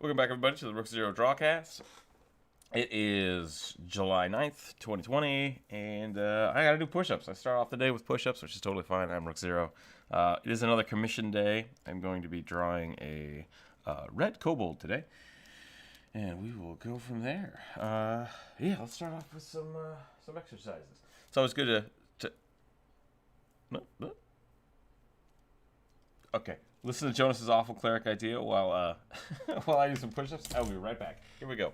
Welcome back, everybody, to the Rookzer0 Drawcast. It is July 9th, 2020, and I gotta do push-ups. I start off the day with push-ups, which is totally fine. I'm Rookzer0. It is another commission day. I'm going to be drawing a red kobold today, and we will go from there. Yeah, let's start off with some exercises. It's always good to... No. Okay. Listen to Jonas's awful cleric idea while while I do some push-ups. I'll be right back. Here we go.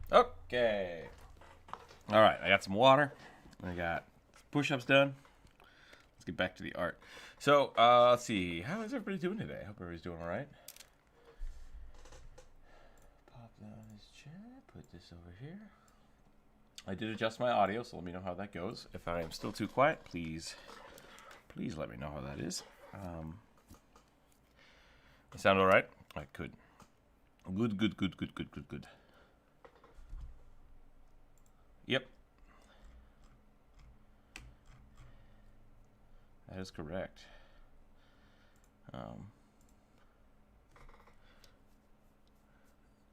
Okay. All right, I got some water. I got push-ups done. Let's get back to the art. So, let's see. How is everybody doing today? I hope everybody's doing all right. Pop down his chair. Put this over here. I did adjust my audio, so let me know how that goes. If I am still too quiet, please let me know how that is. Sound all right? All right, good. Good. Yep. That is correct.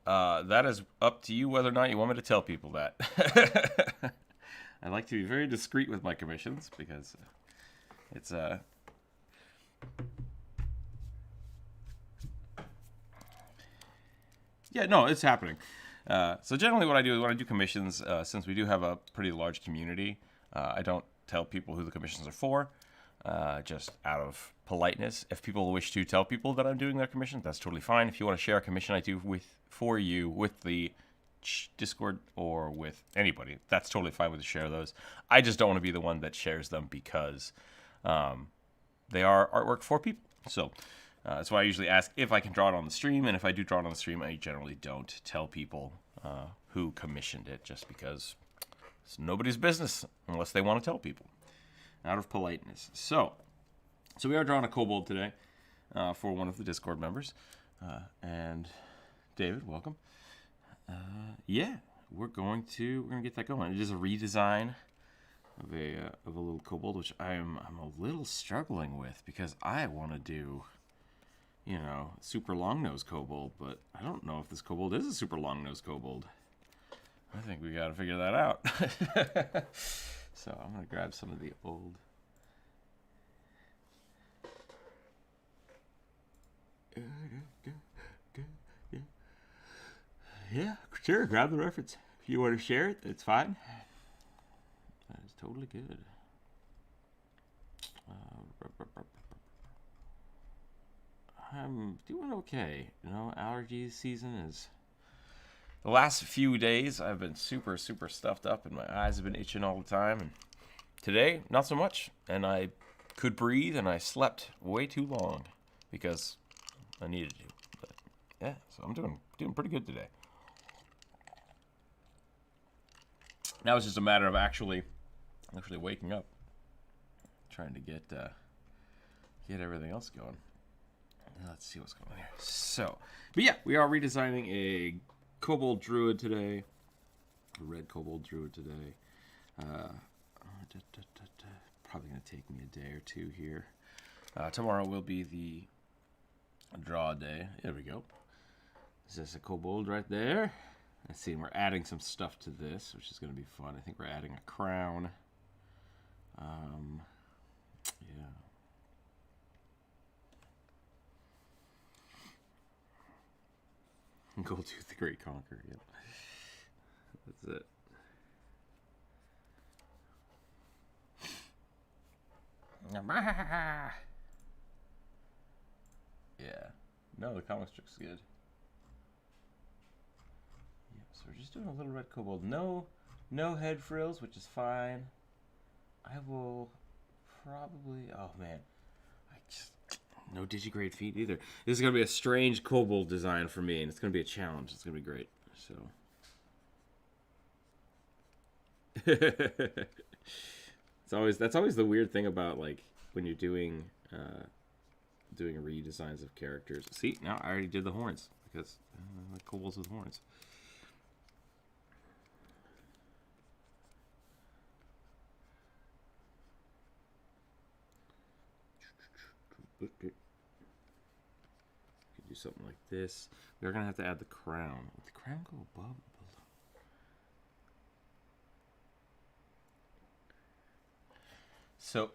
That is up to you whether or not you want me to tell people that. I like to be very discreet with my commissions because it's yeah, no, it's happening. So generally what I do is when I do commissions, since we do have a pretty large community, I don't tell people who the commissions are for, just out of politeness. If people wish to tell people that I'm doing their commission, that's totally fine. If you want to share a commission I do for you with the Discord or with anybody, that's totally fine with to share those. I just don't want to be the one that shares them because they are artwork for people. So that's why I usually ask if I can draw it on the stream, and if I do draw it on the stream, I generally don't tell people who commissioned it, just because it's nobody's business unless they want to tell people, out of politeness. So we are drawing a kobold today for one of the Discord members, and David, welcome. Yeah, we're gonna get that going. It is a redesign of a little kobold, which I'm a little struggling with because I want to do, you know, super long-nosed kobold, but I don't know if this kobold is a super long-nosed kobold. I think we got to figure that out. So I'm going to grab some of the old... Yeah, sure, grab the reference. If you want to share it, it's fine. That is totally good. I'm doing okay. You know, allergy season is... The last few days, I've been super stuffed up, and my eyes have been itching all the time. And today, not so much. And I could breathe, and I slept way too long because I needed to. But yeah, so I'm doing pretty good today. Now it's just a matter of actually waking up, trying to get everything else going. Let's see what's going on here. So, but yeah, we are redesigning a Kobold Druid today. a red kobold druid today. Probably going to take me a day or two here. Tomorrow will be the draw day. There we go. Is this a kobold right there? Let's see, we're adding some stuff to this, which is going to be fun. I think we're adding a crown. Yeah. Goldtooth the Great Conqueror, yep. That's it. Yeah. No, the comic strip's good. Yep, so we're just doing a little red kobold. No head frills, which is fine. I will probably... Oh, man. No digigrade feet either. This is going to be a strange kobold design for me, and it's going to be a challenge. It's going to be great. So... that's always the weird thing about, like, when you're doing redesigns of characters. See, now I already did the horns because I like kobolds with horns. Could do something like this. We're gonna have to add the crown. Would the crown go above or below? So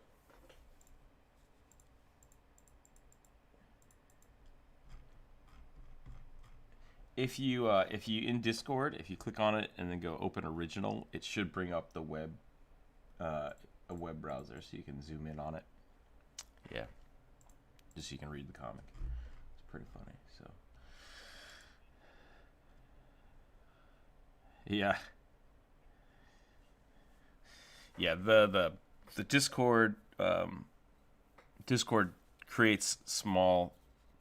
if you in Discord, if you click on it and then go open original, it should bring up the web a web browser so you can zoom in on it. Yeah. Just so you can read the comic. It's pretty funny. So yeah. Yeah, the Discord Discord creates small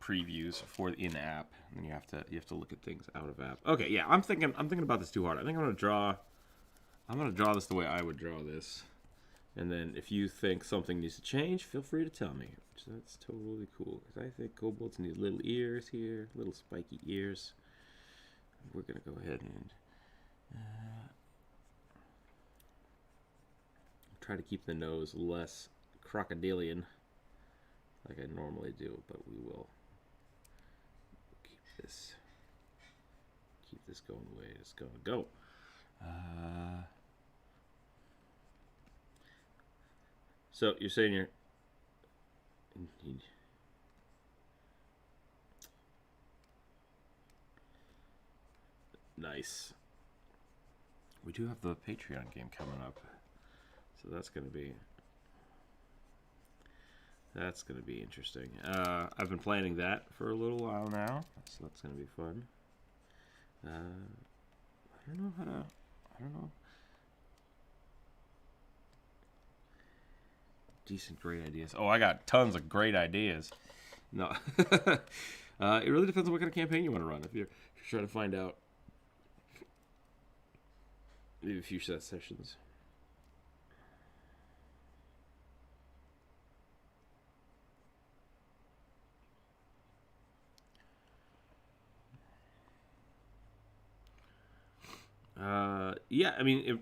previews for in-app, and you have to look at things out of app. Okay, yeah, I'm thinking about this too hard. I think I'm gonna draw this the way I would draw this, and then if you think something needs to change, feel free to tell me. That's totally cool, because I think kobolds need little ears here, little spiky ears. We're gonna go ahead and try to keep the nose less crocodilian like I normally do, but we will keep this going the way it's gonna go. So you're saying you're nice. We do have the Patreon game coming up, so that's gonna be interesting. I've been planning that for a little while now, so that's gonna be fun. I don't know. Decent, great ideas. Oh, I got tons of great ideas. No, it really depends on what kind of campaign you want to run. If you're trying to find out, maybe a few set sessions. Yeah, I mean, it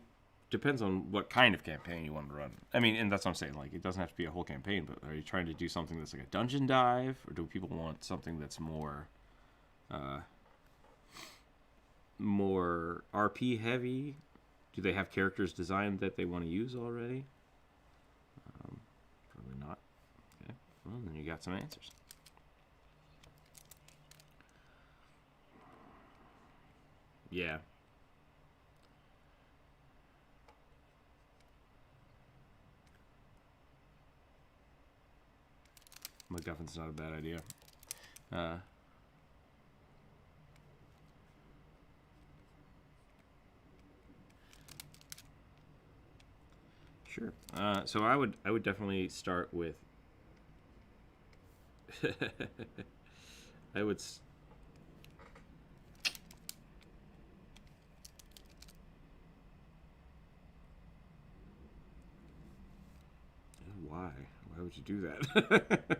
depends on what kind of campaign you want to run. I mean, and that's what I'm saying. Like, it doesn't have to be a whole campaign, but are you trying to do something that's like a dungeon dive, or do people want something that's more RP heavy? Do they have characters designed that they want to use already? Probably not. Okay, well, then you got some answers. Yeah. MacGuffin's not a bad idea. Sure. So I would definitely start with. I would. Why? Why would you do that?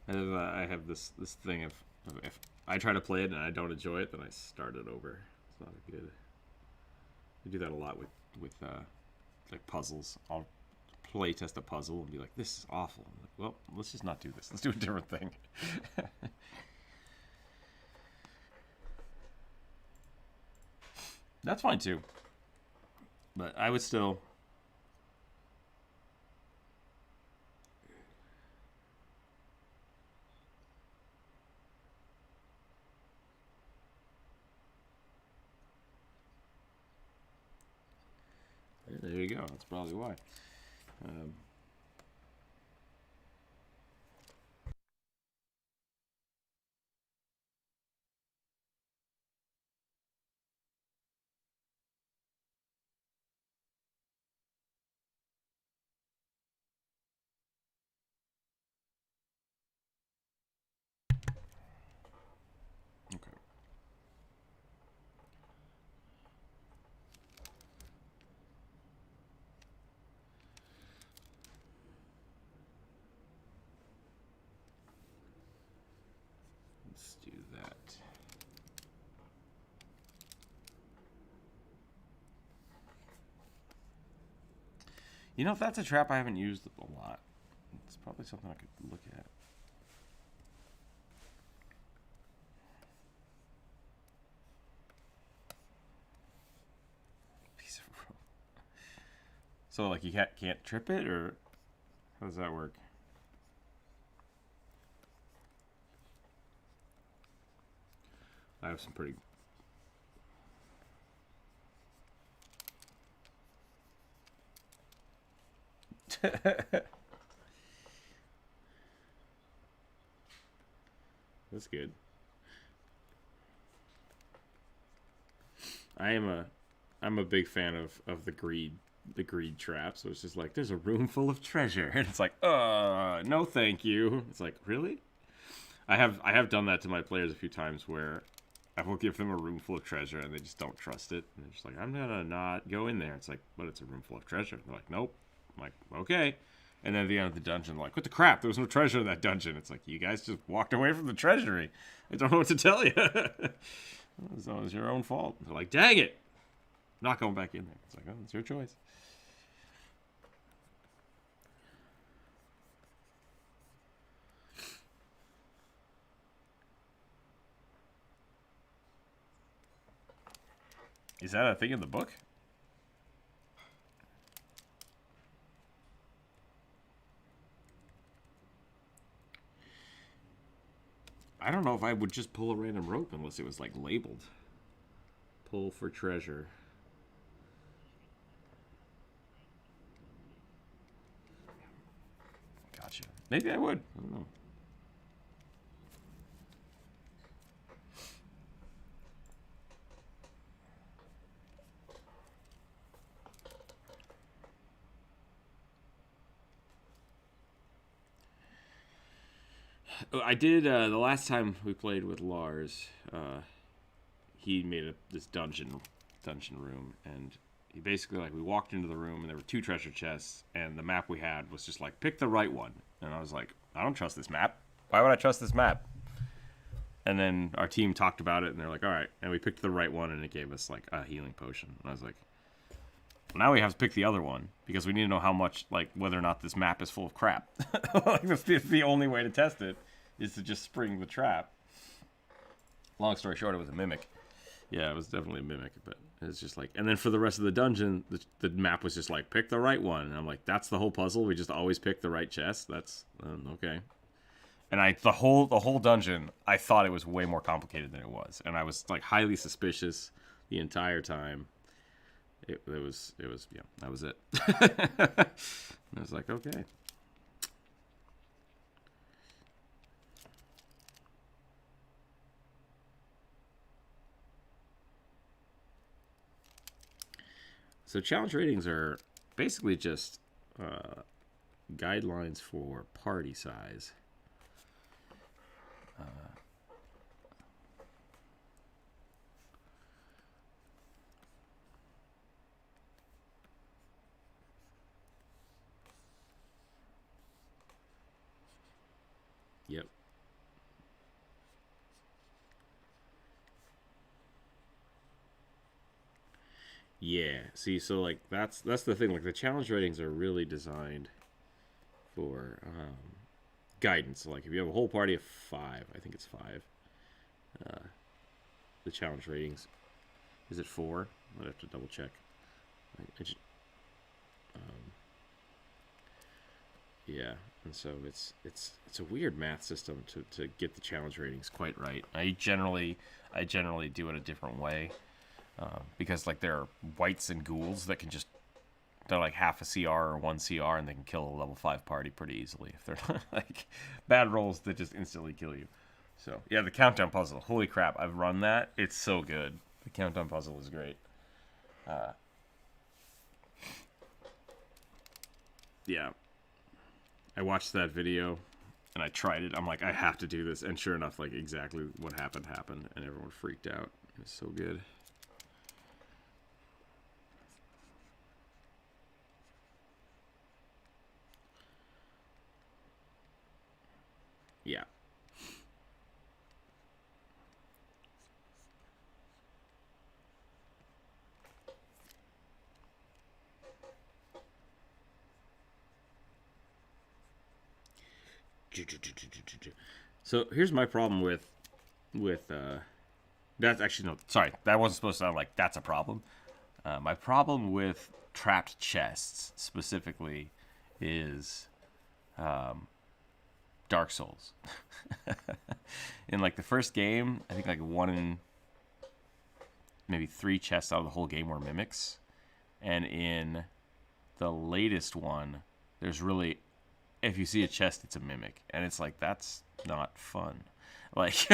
I have this thing of If I try to play it and I don't enjoy it, then I start it over. It's not a good. I do that a lot with like puzzles. I'll play test a puzzle and be like, "This is awful." I'm like, well, let's just not do this. Let's do a different thing. That's fine too. But I would still. There you go. That's probably why. Okay. Let's do that. You know, if that's a trap I haven't used a lot, it's probably something I could look at. Piece of rope. So, like, you can't trip it, or how does that work? I have some pretty. That's good. I'm a big fan of the greed trap. So it's just like, there's a room full of treasure, and it's like, no, thank you. It's like, really? I have done that to my players a few times where I will give them a room full of treasure and they just don't trust it. And they're just like, I'm gonna not go in there. It's like, but it's a room full of treasure. They're like, nope. I'm like, okay. And then at the end of the dungeon, like, what the crap? There was no treasure in that dungeon. It's like, you guys just walked away from the treasury. I don't know what to tell you. It's always your own fault. They're like, dang it. I'm not going back in there. It's like, oh, it's your choice. Is that a thing in the book? I don't know if I would just pull a random rope unless it was like labeled. Pull for treasure. Gotcha. Maybe I would. I don't know. I did the last time we played with Lars. He made this dungeon room, and he basically, like, we walked into the room and there were 2 treasure chests, and the map we had was just like, pick the right one. And I was like, I don't trust this map. Why would I trust this map? And then our team talked about it, and they're like, all right. And we picked the right one, and it gave us like a healing potion. And I was like, now we have to pick the other one because we need to know how much, like, whether or not this map is full of crap. Like, that's the only way to test it, is to just spring the trap. Long story short, it was a mimic. Yeah, it was definitely a mimic, but it's just like, and then for the rest of the dungeon, the map was just like, pick the right one. And I'm like, that's the whole puzzle. We just always pick the right chest. That's okay. And the whole dungeon, I thought it was way more complicated than it was, and I was like highly suspicious the entire time. It was yeah, that was it. I was like, okay. So challenge ratings are basically just guidelines for party size. Yep. Yeah. See, so like that's the thing. Like the challenge ratings are really designed for guidance. So, like if you have a whole party of 5, I think it's 5. The challenge ratings, is it 4? I'd have to double check. I just, yeah, and so it's a weird math system to get the challenge ratings quite right. I generally do it a different way because like there are wights and ghouls that can just, they're like half a CR or 1 CR and they can kill a level 5 party pretty easily if they're not like bad rolls that just instantly kill you. So yeah, the countdown puzzle. Holy crap, I've run that. It's so good. The countdown puzzle is great. Yeah. I watched that video and I tried it. I'm like, I have to do this. And sure enough, like exactly what happened, and everyone freaked out. It was so good. Yeah. So here's my problem with that's actually no, sorry, that wasn't supposed to sound like that's a problem. My problem with trapped chests specifically is Dark Souls. In like the first game, I think like 1 in maybe 3 chests out of the whole game were mimics, and in the latest one, there's really, if you see a chest, it's a mimic, and it's like that's not fun. Like,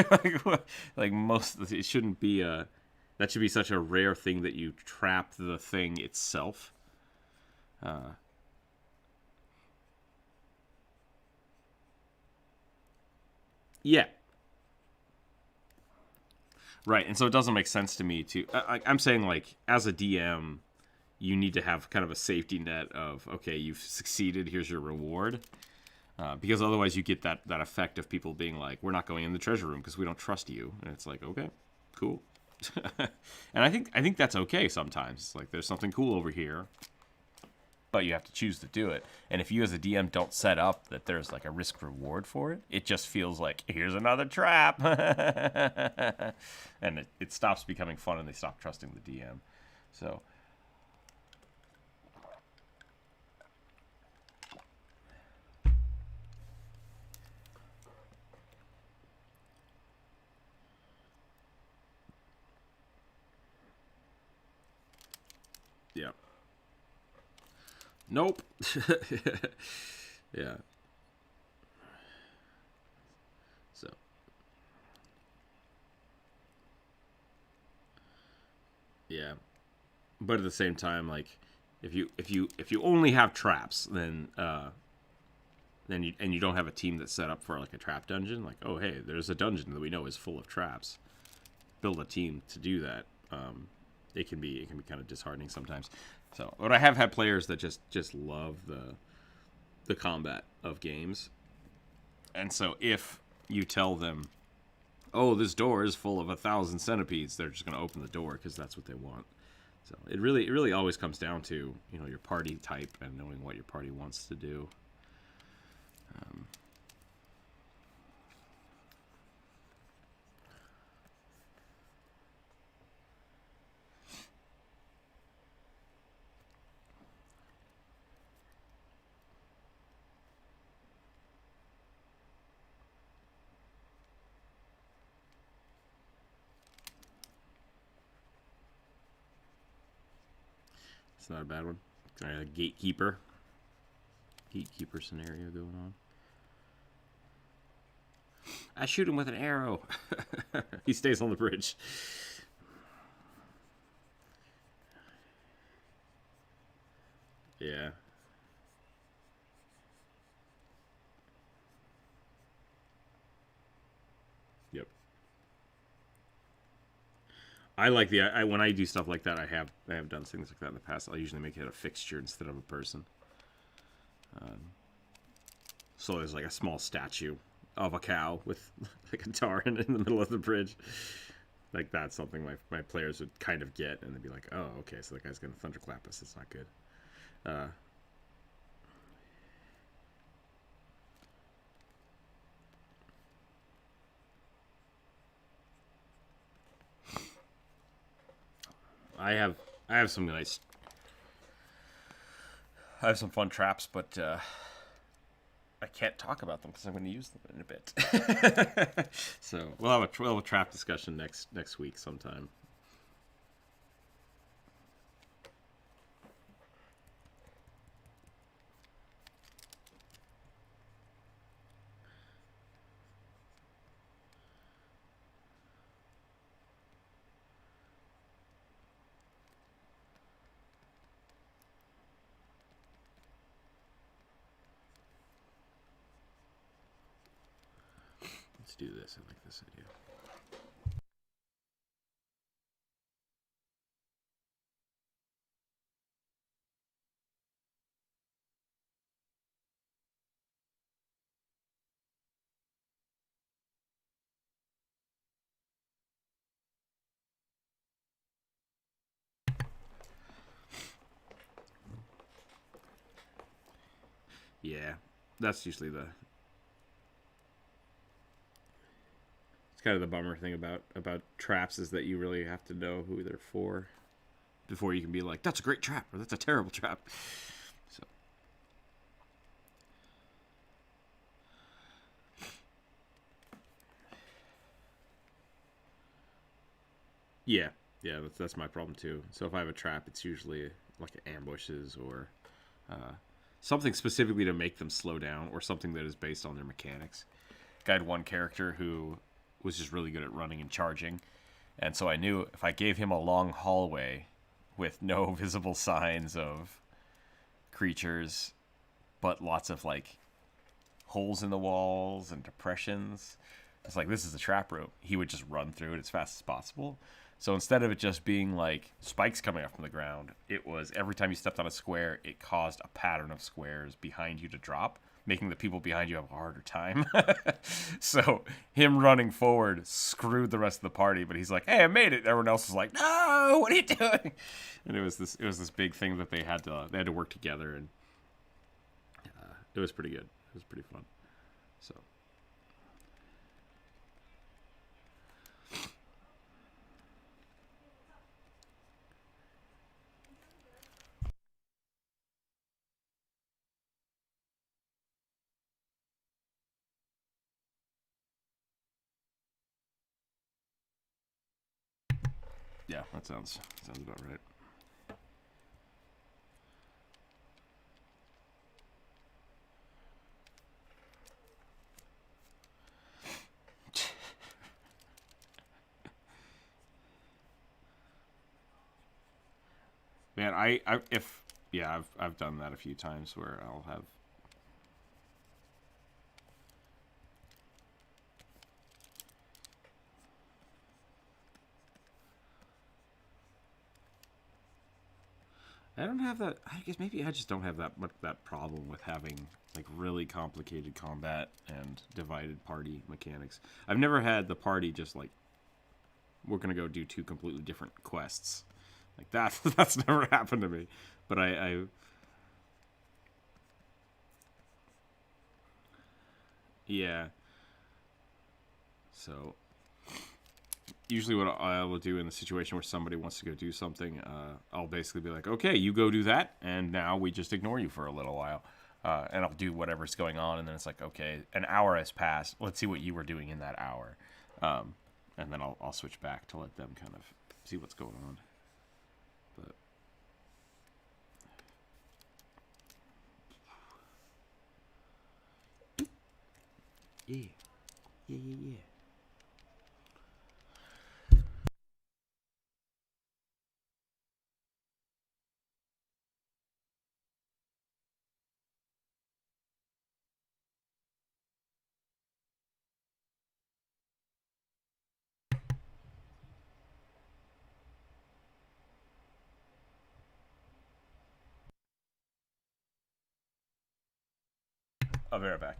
like most, it shouldn't be a. That should be such a rare thing that you trap the thing itself. Yeah, right. And so it doesn't make sense to me to. I'm saying like as a DM, you need to have kind of a safety net of okay, you've succeeded. Here's your reward. Because otherwise you get that effect of people being like, we're not going in the treasure room because we don't trust you. And it's like, okay, cool. And I think that's okay sometimes. It's like there's something cool over here, but you have to choose to do it. And if you as a DM don't set up that there's like a risk reward for it, it just feels like here's another trap. And it stops becoming fun and they stop trusting the DM. So yeah. Nope. Yeah. So yeah. But at the same time, like if you only have traps, then you don't have a team that's set up for like a trap dungeon. Like, oh hey, there's a dungeon that we know is full of traps. Build a team to do that. It can be kind of disheartening sometimes. So, but I have had players that just love the combat of games, and so if you tell them, oh, this door is full of 1,000 centipedes, they're just going to open the door because that's what they want. So it really always comes down to your party type and knowing what your party wants to do. It's not a bad one. A gatekeeper scenario going on. I shoot him with an arrow. He stays on the bridge. Yeah. Yep. I like when I do stuff like that. I have done things like that in the past. I'll usually make it a fixture instead of a person. So there's like a small statue of a cow with a guitar in the middle of the bridge. Like that's something my players would kind of get, and they'd be like, "Oh, okay, so that guy's gonna thunderclap us. It's not good." Uh, I have I have some nice, I have some fun traps, but I can't talk about them because I'm going to use them in a bit. So we'll have a trap discussion next week sometime. Let's do this. I like this idea. Yeah, that's usually the. It's kind of the bummer thing about traps is that you really have to know who they're for before you can be like, "That's a great trap" or "That's a terrible trap." So yeah, yeah, that's my problem too. So if I have a trap, it's usually like ambushes or uh, something specifically to make them slow down, or something that is based on their mechanics. I had one character who was just really good at running and charging, and so I knew if I gave him a long hallway with no visible signs of creatures, but lots of like holes in the walls and depressions, it's like this is a trap room. He would just run through it as fast as possible. So instead of it just being like spikes coming up from the ground, it was every time you stepped on a square, it caused a pattern of squares behind you to drop, making the people behind you have a harder time. So him running forward screwed the rest of the party, but he's like, "Hey, I made it." Everyone else was like, "No, what are you doing?" And it was this big thing that they had to work together, and it was pretty good. It was pretty fun. So yeah, that sounds about right. Man, I if yeah, I've done that a few times where I'll have. I don't have that. I guess maybe I just don't have that problem with having like really complicated combat and divided party mechanics. I've never had the party just like we're gonna go do two completely different quests. Like that that's never happened to me. But I yeah. So usually what I will do in the situation where somebody wants to go do something, I'll basically be like, okay, you go do that, and now we just ignore you for a little while. And I'll do whatever's going on, and then it's like, okay, an hour has passed. Let's see what you were doing in that hour. And then I'll switch back to let them kind of see what's going on. But yeah, yeah, yeah, yeah. I'll be right back.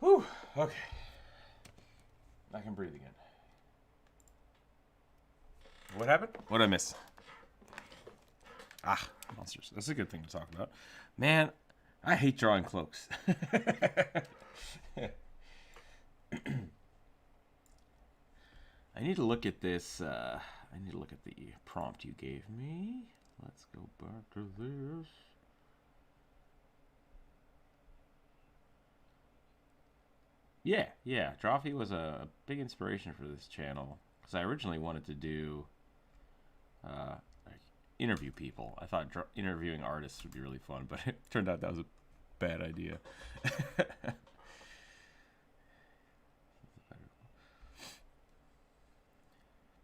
Whew. Okay. I can breathe again. What happened? What did I miss? Ah, monsters. That's a good thing to talk about. Man, I hate drawing cloaks. I need to look at this. I need to look at the prompt you gave me. Let's go back to this. Yeah. Drawfee was a big inspiration for this channel because I originally wanted to do like interview people. I thought interviewing artists would be really fun, but it turned out that was a bad idea.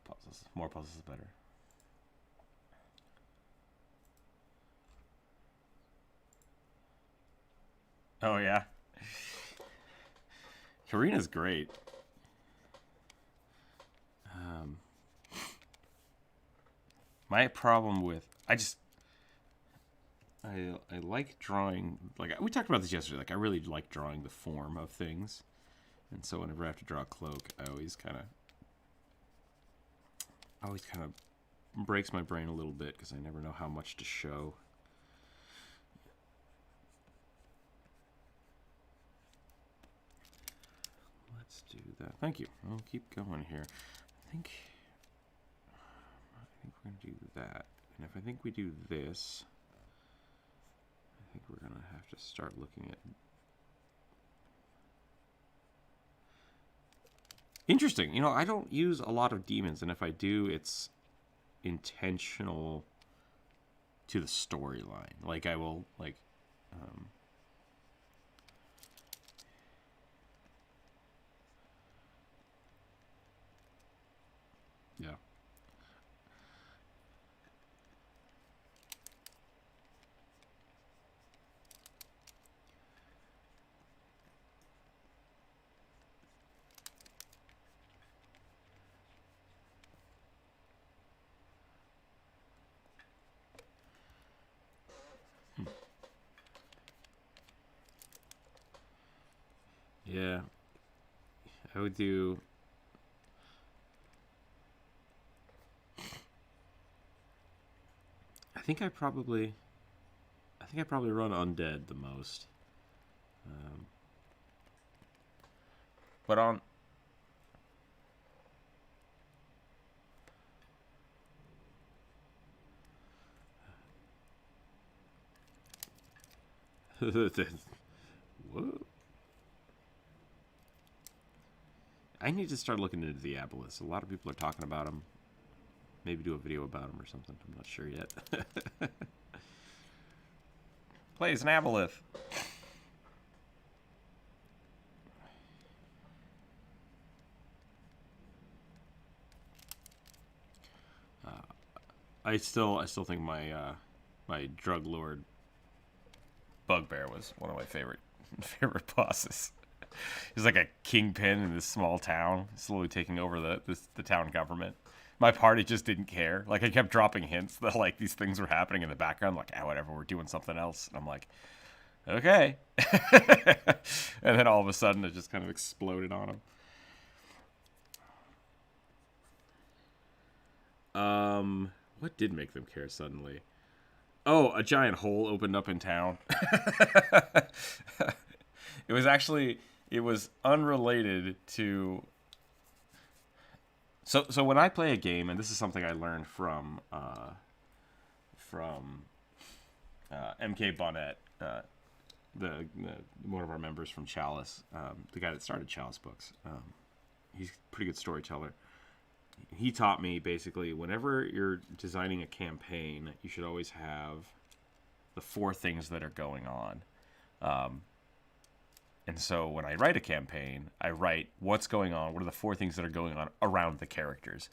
Puzzles. More puzzles is better. Oh yeah. Karina's great. My problem with I like drawing, like we talked about this yesterday, like I really like drawing the form of things. And so whenever I have to draw a cloak, I always kind of breaks my brain a little bit because I never know how much to show. Let's do that. Thank you. I'll keep going here. I think we're going to do that. And if I think we do this, I think we're going to have to start looking at... Interesting. You know, I don't use a lot of demons, and if I do, it's intentional to the storyline. Like, I will, like... yeah. Yeah. I would do... I think I probably run undead the most. But on... Whoa. I need to start looking into the aboleths. A lot of people are talking about them. Maybe do a video about them or something. I'm not sure yet. Plays an aboleth. I still think my my drug lord bugbear was one of my favorite bosses. He's like a kingpin in this small town, slowly taking over the town government. My party just didn't care. Like, I kept dropping hints that, like, these things were happening in the background. Like, whatever, we're doing something else. And I'm like, okay. And then all of a sudden, it just kind of exploded on him. What did make them care suddenly? Oh, a giant hole opened up in town. It was unrelated to... So when I play a game, and this is something I learned from MK Bonnet, the one of our members from Chalice, the guy that started Chalice Books. He's a pretty good storyteller. He taught me, basically, whenever you're designing a campaign, you should always have the 4 things that are going on. And so when I write a campaign, I write what's going on, what are the 4 things that are going on around the characters.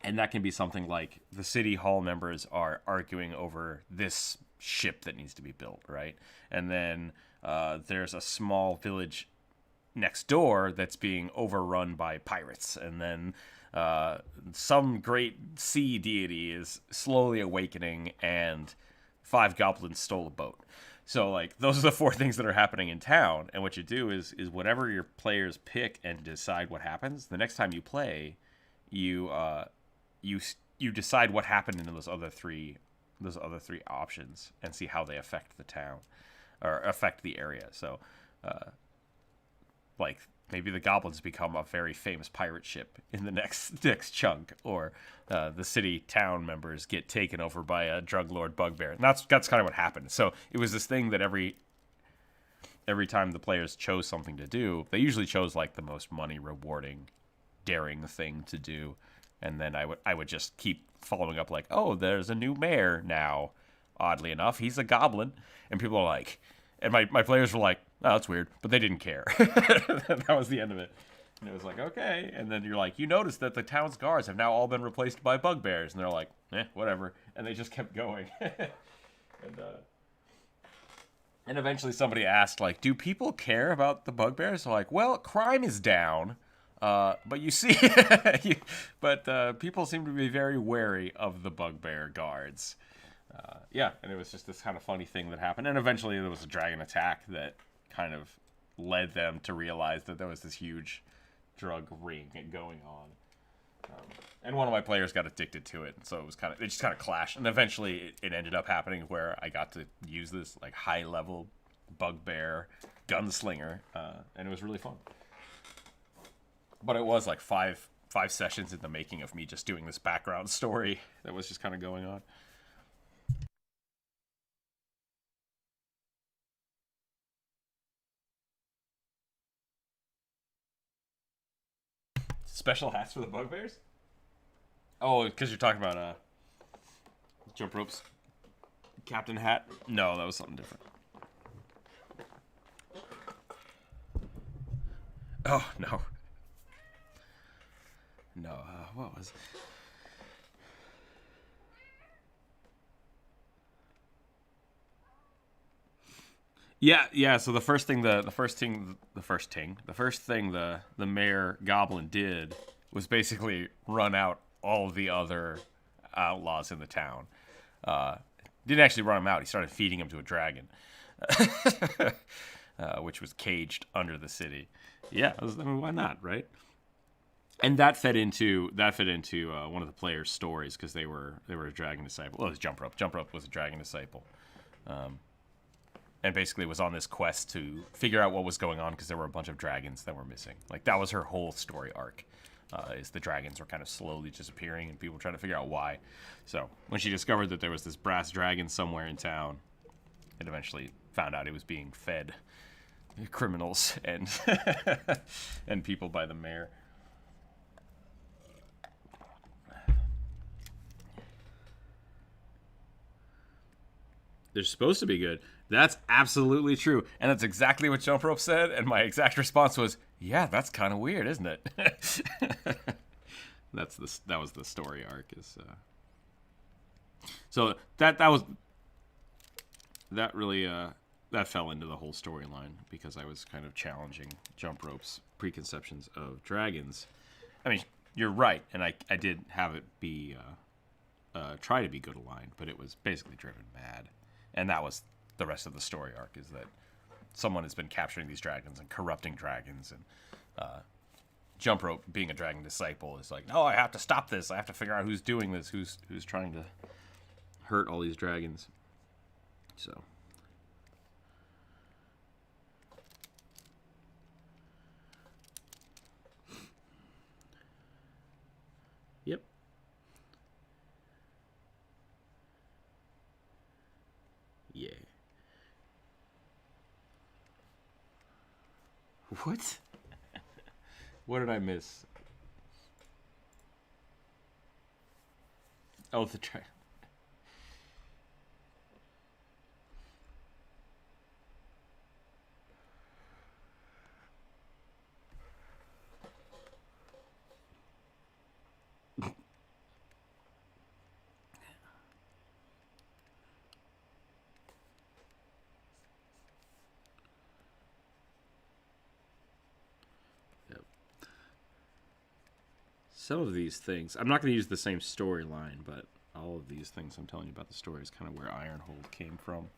And that can be something like the city hall members are arguing over this ship that needs to be built, right? And then there's a small village next door that's being overrun by pirates. And then some great sea deity is slowly awakening, and 5 goblins stole a boat. So like those are the four things that are happening in town, and what you do is whatever your players pick and decide what happens. The next time you play, you you decide what happened in those other three options and see how they affect the town or affect the area. So like maybe the goblins become a very famous pirate ship in the next chunk, or the city town members get taken over by a drug lord bugbear. And that's kind of what happened. So it was this thing that every time the players chose something to do, they usually chose like the most money rewarding, daring thing to do. And then I would just keep following up like, oh, there's a new mayor now. Oddly enough, he's a goblin. And people are like, and my players were like, oh, that's weird. But they didn't care. That was the end of it. And it was like, okay. And then you're like, you notice that the town's guards have now all been replaced by bugbears. And they're like, whatever. And they just kept going. And eventually somebody asked, like, do people care about the bugbears? They're like, well, crime is down. But you see, people seem to be very wary of the bugbear guards. Yeah, and it was just this kind of funny thing that happened. And eventually there was a dragon attack that kind of led them to realize that there was this huge drug ring going on. And one of my players got addicted to it, so it just kind of clashed. And eventually it ended up happening where I got to use this like high-level bugbear gunslinger, and it was really fun. But it was like five sessions in the making of me just doing this background story that was just kind of going on. Special hats for the bugbears? Oh, because you're talking about jump ropes captain hat? No, that was something different. Oh, no. No, what was... Yeah. So the first thing the mayor goblin did was basically run out all of the other outlaws in the town. Didn't actually run them out. He started feeding them to a dragon, which was caged under the city. Yeah, I mean, why not, right? And that fed into one of the players' stories because they were a dragon disciple. Well, it was Jump Rope. Jump Rope was a dragon disciple. And basically was on this quest to figure out what was going on because there were a bunch of dragons that were missing. Like, that was her whole story arc, is the dragons were kind of slowly disappearing and people trying to figure out why. So when she discovered that there was this brass dragon somewhere in town, it eventually found out it was being fed criminals and and people by the mayor. They're supposed to be good. That's absolutely true. And that's exactly what Jump Rope said. And my exact response was, yeah, that's kind of weird, isn't it? That was the story arc. So that really that fell into the whole storyline because I was kind of challenging Jump Rope's preconceptions of dragons. I mean, you're right. And I did have it be try to be good aligned, but it was basically driven mad. And that was the rest of the story arc, is that someone has been capturing these dragons and corrupting dragons, and Jump Rope, being a dragon disciple, is like, no, I have to stop this. I have to figure out who's doing this, who's trying to hurt all these dragons. So, yep. Yeah. What? What did I miss? Oh, the track. Some of these things, I'm not going to use the same storyline, but all of these things I'm telling you about the story is kind of where Ironhold came from.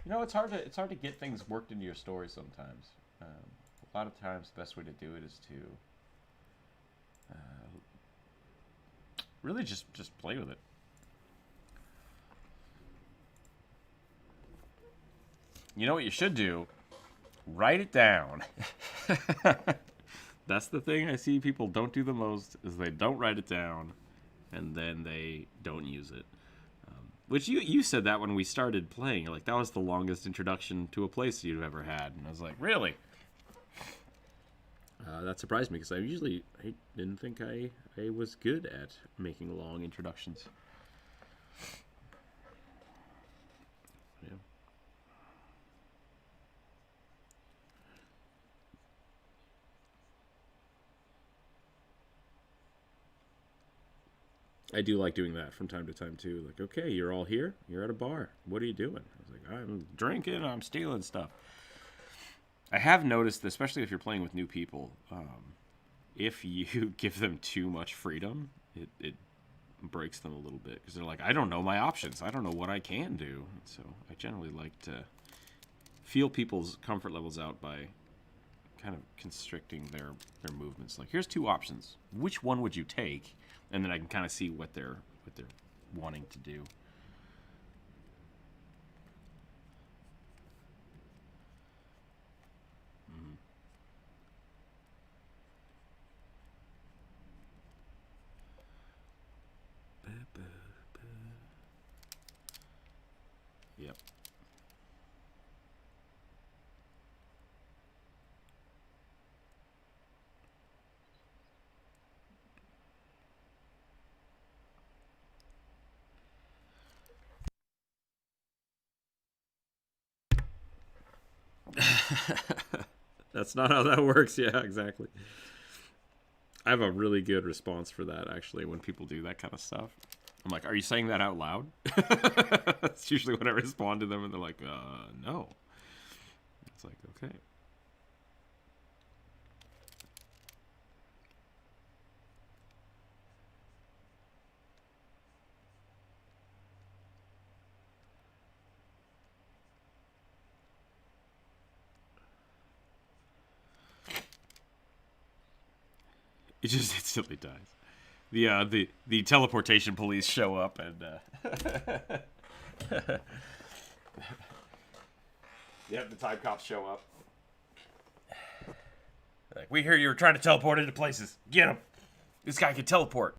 You know, it's hard to get things worked into your story sometimes. A lot of times, the best way to do it is to really just play with it. You know what you should do? Write it down. That's the thing I see people don't do the most, is they don't write it down, and then they don't use it. Which you said that when we started playing. You're like, that was the longest introduction to a place you've ever had. And I was like, really? That surprised me, because I didn't think I was good at making long introductions. Yeah. I do like doing that from time to time too. Like, okay, you're all here. You're at a bar. What are you doing? I was like, I'm drinking. I'm stealing stuff. I have noticed, especially if you're playing with new people, if you give them too much freedom, it breaks them a little bit, because they're like, I don't know my options. I don't know what I can do. So I generally like to feel people's comfort levels out by kind of constricting their movements. Like, here's two options. Which one would you take? And then I can kind of see what they're wanting to do. Mm-hmm. Yep. That's not how that works. Yeah, exactly. I have a really good response for that, actually, when people do that kind of stuff. I'm like, are you saying that out loud? That's usually when I respond to them, and they're like, no. It's like, okay. It just instantly dies. The teleportation police show up, and yep, the time cops show up. Like, we hear you were trying to teleport into places. Get him. This guy can teleport.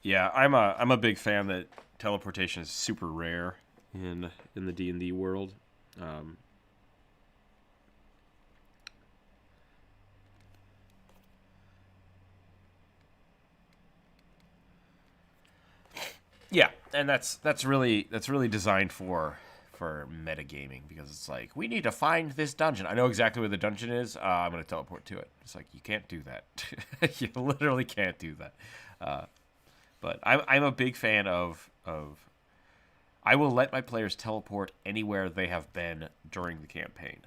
Yeah, I'm a big fan that teleportation is super rare in the D&D world. Um, yeah, and that's really designed for metagaming, because it's like, we need to find this dungeon. I know exactly where the dungeon is. I'm going to teleport to it. It's like, you can't do that. You literally can't do that. But I'm a big fan of I will let my players teleport anywhere they have been during the campaign,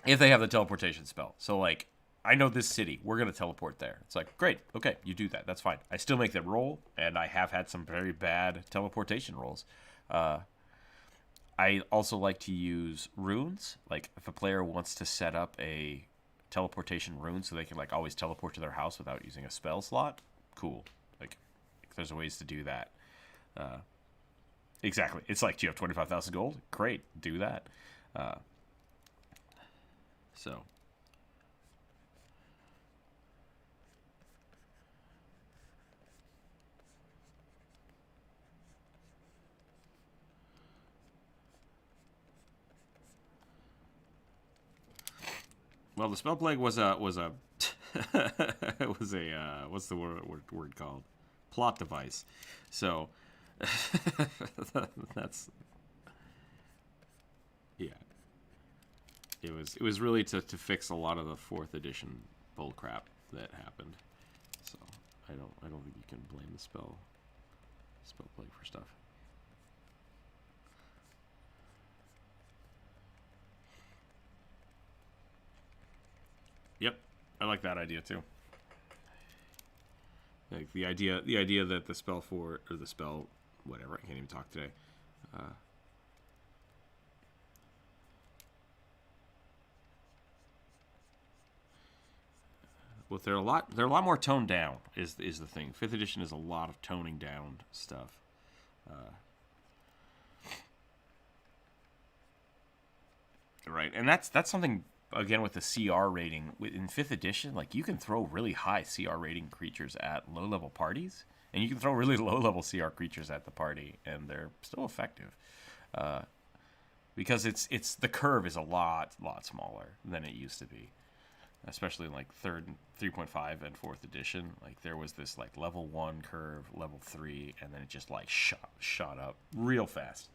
if they have the teleportation spell. So, like, I know this city. We're going to teleport there. It's like, great. Okay, you do that. That's fine. I still make them roll, and I have had some very bad teleportation rolls. I also like to use runes. Like, if a player wants to set up a teleportation rune so they can, like, always teleport to their house without using a spell slot, cool. Like, there's ways to do that. Exactly. It's like, do you have 25,000 gold? Great. Do that. So. Well, the spell plague was a it was a what's the word called? Plot device. So that's, yeah. It was really to fix a lot of the 4th edition bullcrap that happened. So I don't think you can blame the spell plate for stuff. Yep, I like that idea too. Like the idea that the spell for, or the spell, whatever, I can't even talk today. Well, they're a lot more toned down. Is the thing. 5th edition is a lot of toning down stuff. Right, and that's something again with the CR rating in 5th edition. Like you can throw really high CR rating creatures at low level parties, and you can throw really low level CR creatures at the party, and they're still effective. Because it's the curve is a lot smaller than it used to be. Especially in like 3.5 and 4th edition, like there was this like level 1 curve, level 3, and then it just like shot up real fast.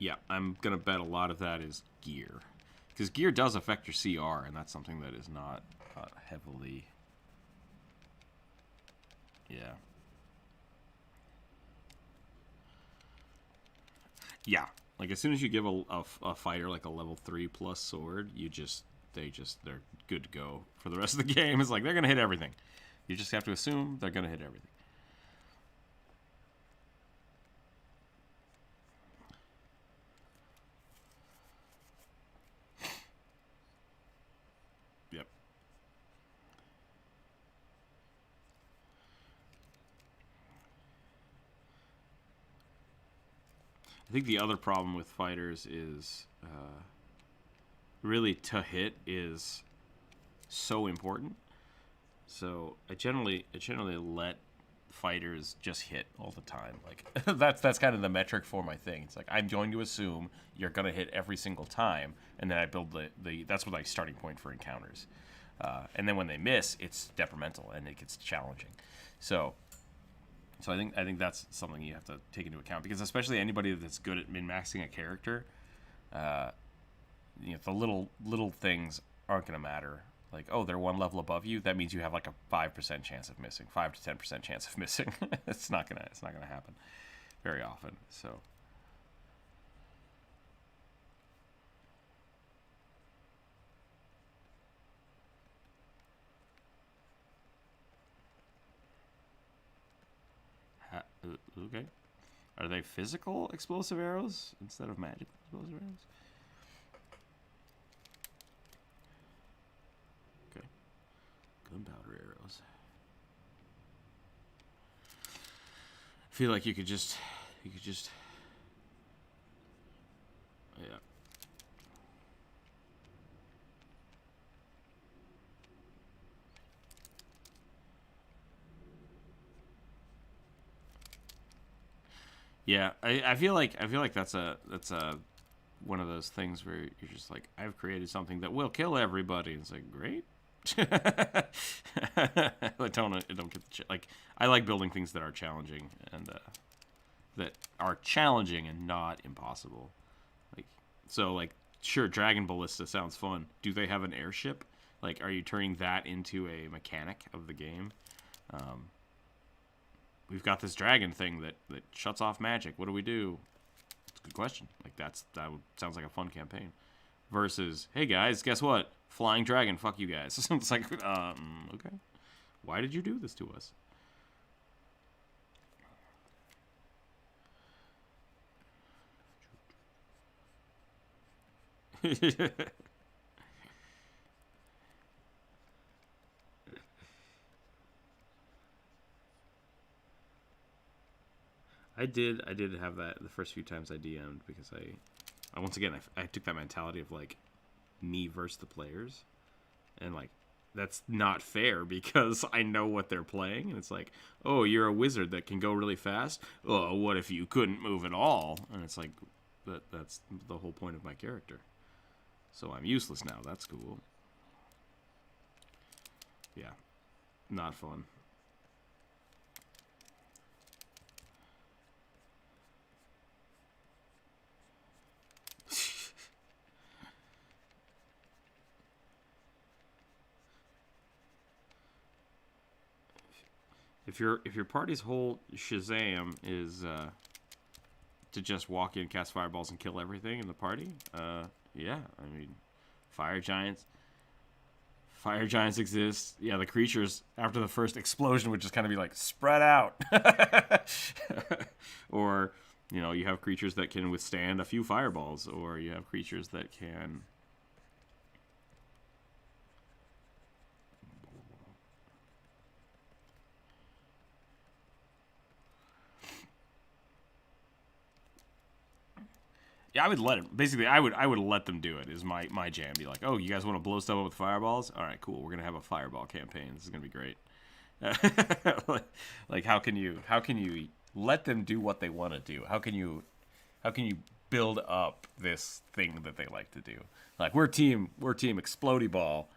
Yeah, I'm gonna bet a lot of that is gear, because gear does affect your CR, and that's something that is not heavily. Yeah. Yeah. Like as soon as you give a fighter like a level 3+ sword, they're good to go for the rest of the game. It's like they're gonna hit everything. You just have to assume they're gonna hit everything. Yep. I think the other problem with fighters is really to hit is so important. So I generally let fighters just hit all the time. Like that's kind of the metric for my thing. It's like I'm going to assume you're gonna hit every single time, and then I build the that's what my starting point for encounters. And then when they miss, it's detrimental and it gets challenging. So I think that's something you have to take into account, because especially anybody that's good at min-maxing a character, the little things aren't going to matter. Like, oh, they're one level above you. That means you have like a 5% chance of missing, 5 to 10% chance of missing. It's not gonna happen very often. So. Okay. Are they physical explosive arrows instead of magic explosive arrows? Okay. Gunpowder arrows. I feel like you could just yeah. Yeah, I feel like that's a one of those things where you're just like, I've created something that will kill everybody. It's like, great. I don't get the like. I like building things that are challenging and not impossible. Like sure, Dragon Ballista sounds fun. Do they have an airship? Like, are you turning that into a mechanic of the game? We've got this dragon thing that shuts off magic. What do we do? It's a good question. Like sounds like a fun campaign. Versus, hey guys, guess what? Flying dragon, fuck you guys. It's like, okay. Why did you do this to us? I did have that the first few times I DM'd, because I once again I took that mentality of like me versus the players, and like that's not fair because I know what they're playing, and it's like, oh, you're a wizard that can go really fast. Oh, what if you couldn't move at all? And it's like that's the whole point of my character. So I'm useless now. That's cool. Yeah, not fun. if your party's whole Shazam is to just walk in, cast fireballs, and kill everything in the party, yeah, I mean, fire giants. Fire giants exist. Yeah, the creatures after the first explosion would just kind of be like spread out, or you have creatures that can withstand a few fireballs, or you have creatures that can. Yeah, I would let it. Basically, I would let them do it. Is my jam. Be like, oh, you guys want to blow stuff up with fireballs? All right, cool. We're gonna have a fireball campaign. This is gonna be great. Like, how can you let them do what they want to do? How can you build up this thing that they like to do? Like, we're team Explodey Ball,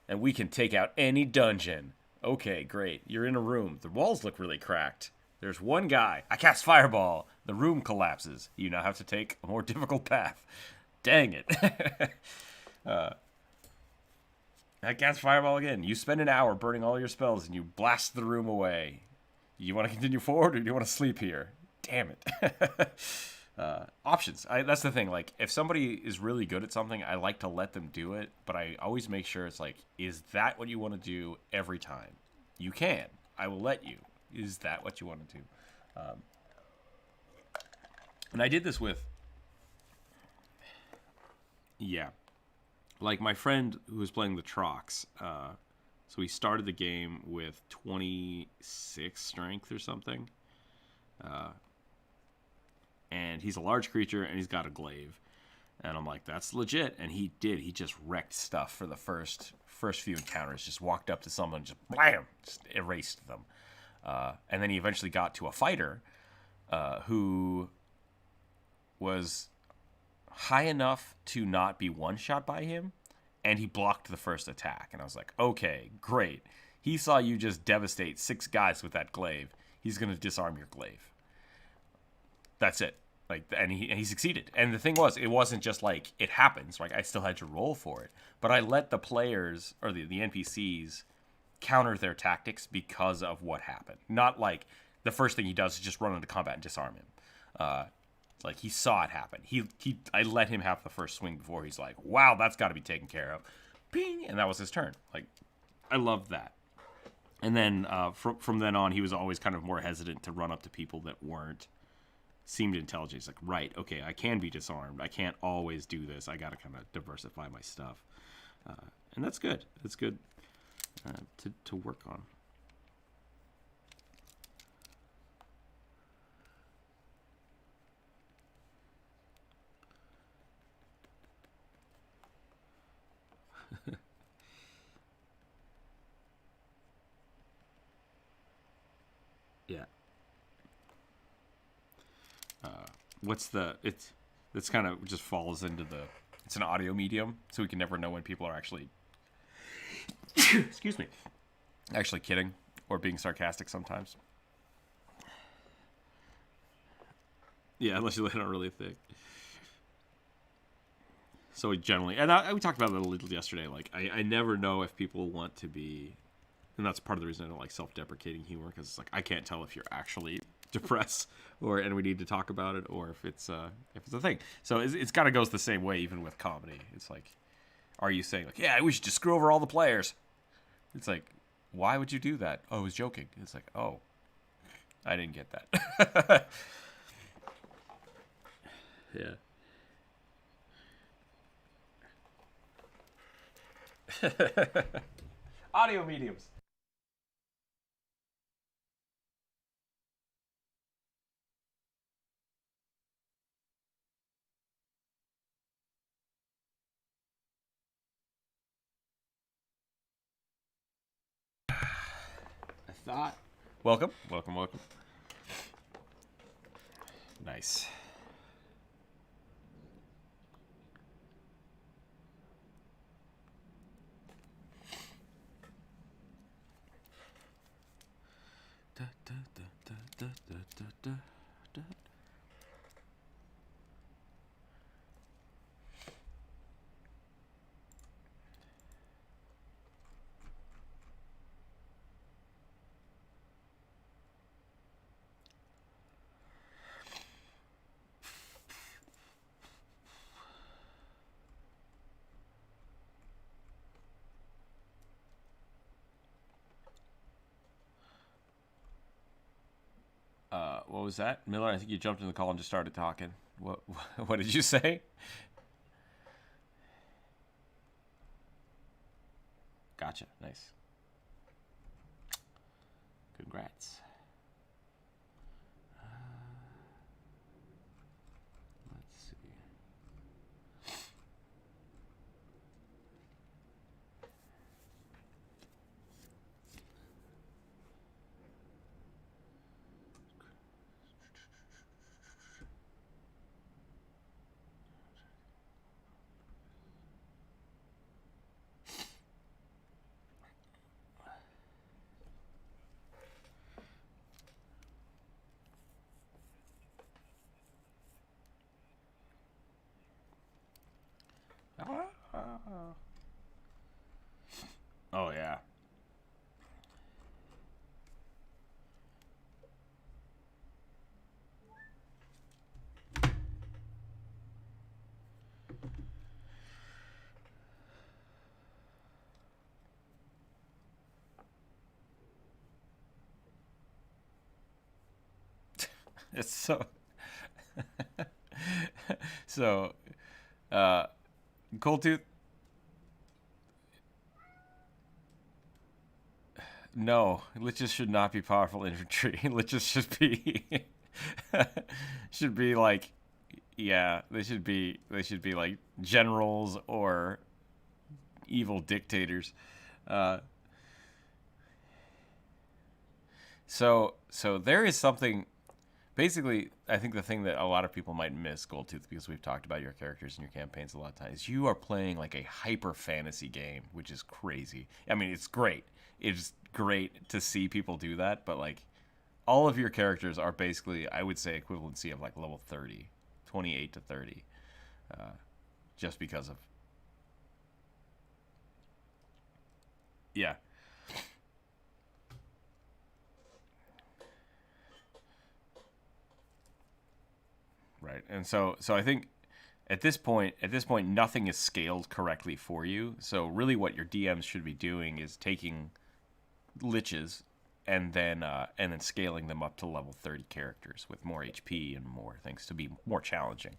and we can take out any dungeon. Okay, great. You're in a room. The walls look really cracked. There's one guy. I cast fireball. The room collapses. You now have to take a more difficult path. Dang it. I cast fireball again. You spend an hour burning all your spells and you blast the room away. You want to continue forward or do you want to sleep here? Damn it. Options. That's the thing. Like, if somebody is really good at something, I like to let them do it, but I always make sure it's like, is that what you want to do every time? You can. I will let you. Is that what you want to do? And I did this with, yeah, like my friend who was playing the Trox. So he started the game with 26 strength or something. And he's a large creature and he's got a glaive. And I'm like, that's legit. And he did. He just wrecked stuff for the first few encounters. Just walked up to someone, just blam, just erased them. And then he eventually got to a fighter who was high enough to not be one-shot by him, and he blocked the first attack. And I was like, okay, great. He saw you just devastate 6 guys with that glaive. He's going to disarm your glaive. That's it. Like, and he succeeded. And the thing was, it wasn't just like it happens. Like, I still had to roll for it, but I let the players or the NPCs counter their tactics because of what happened. Not like the first thing he does is just run into combat and disarm him. Like, he saw it happen. I let him have the first swing before he's like, wow, that's got to be taken care of. Ping! And that was his turn. Like, I loved that. And then from then on, he was always kind of more hesitant to run up to people that seemed intelligent. He's like, right, okay, I can be disarmed. I can't always do this. I got to kind of diversify my stuff. And that's good. That's good to work on. Yeah. It's kind of just falls into it's an audio medium, so we can never know when people are actually excuse me, actually kidding or being sarcastic sometimes. Yeah, unless you let it out really thick. So we generally, and we talked about that a little yesterday, like I never know if people want to be, and that's part of the reason I don't like self-deprecating humor, because it's like I can't tell if you're actually depressed and we need to talk about it, or if it's a thing. So it's kind of goes the same way even with comedy. It's like, are you saying like, yeah, we should just screw over all the players? It's like, why would you do that? Oh, I was joking. It's like, oh, I didn't get that. Yeah. Audio mediums. I thought. Welcome. Nice. Da, da, da, da, da, da, da, da. What was that, Miller? I think you jumped in the call and just started talking. What what did you say? Gotcha. Nice. Congrats. Let's see. Oh yeah. It's so so Cold Tooth. No, liches should not be powerful infantry. Liches should be like, yeah, they should be like generals or evil dictators. Uh, so there is something. Basically, I think the thing that a lot of people might miss, Goldtooth, because we've talked about your characters and your campaigns a lot of times, you are playing like a hyper fantasy game, which is crazy. I mean, it's great. It's great to see people do that, but like all of your characters are basically, I would say, equivalency of like level 30, 28 to 30, just because of, yeah. Right. And so I think at this point, nothing is scaled correctly for you. So really what your DMs should be doing is taking liches and then scaling them up to level 30 characters with more HP and more things to be more challenging.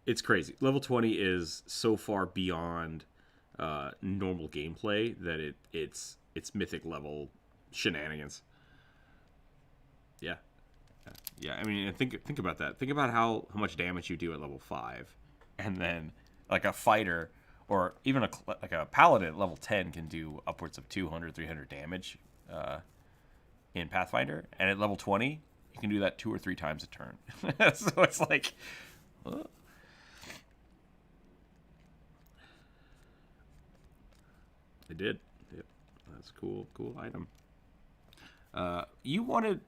It's crazy. Level 20 is so far beyond normal gameplay that it's mythic level shenanigans. Yeah. Yeah, I mean, think about that. Think about how much damage you do at level 5. And then, like, a fighter, or even a paladin at level 10 can do upwards of 200, 300 damage in Pathfinder. And at level 20, you can do that 2 or 3 times a turn. So it's like... It did. Yep. That's a cool item. You wanted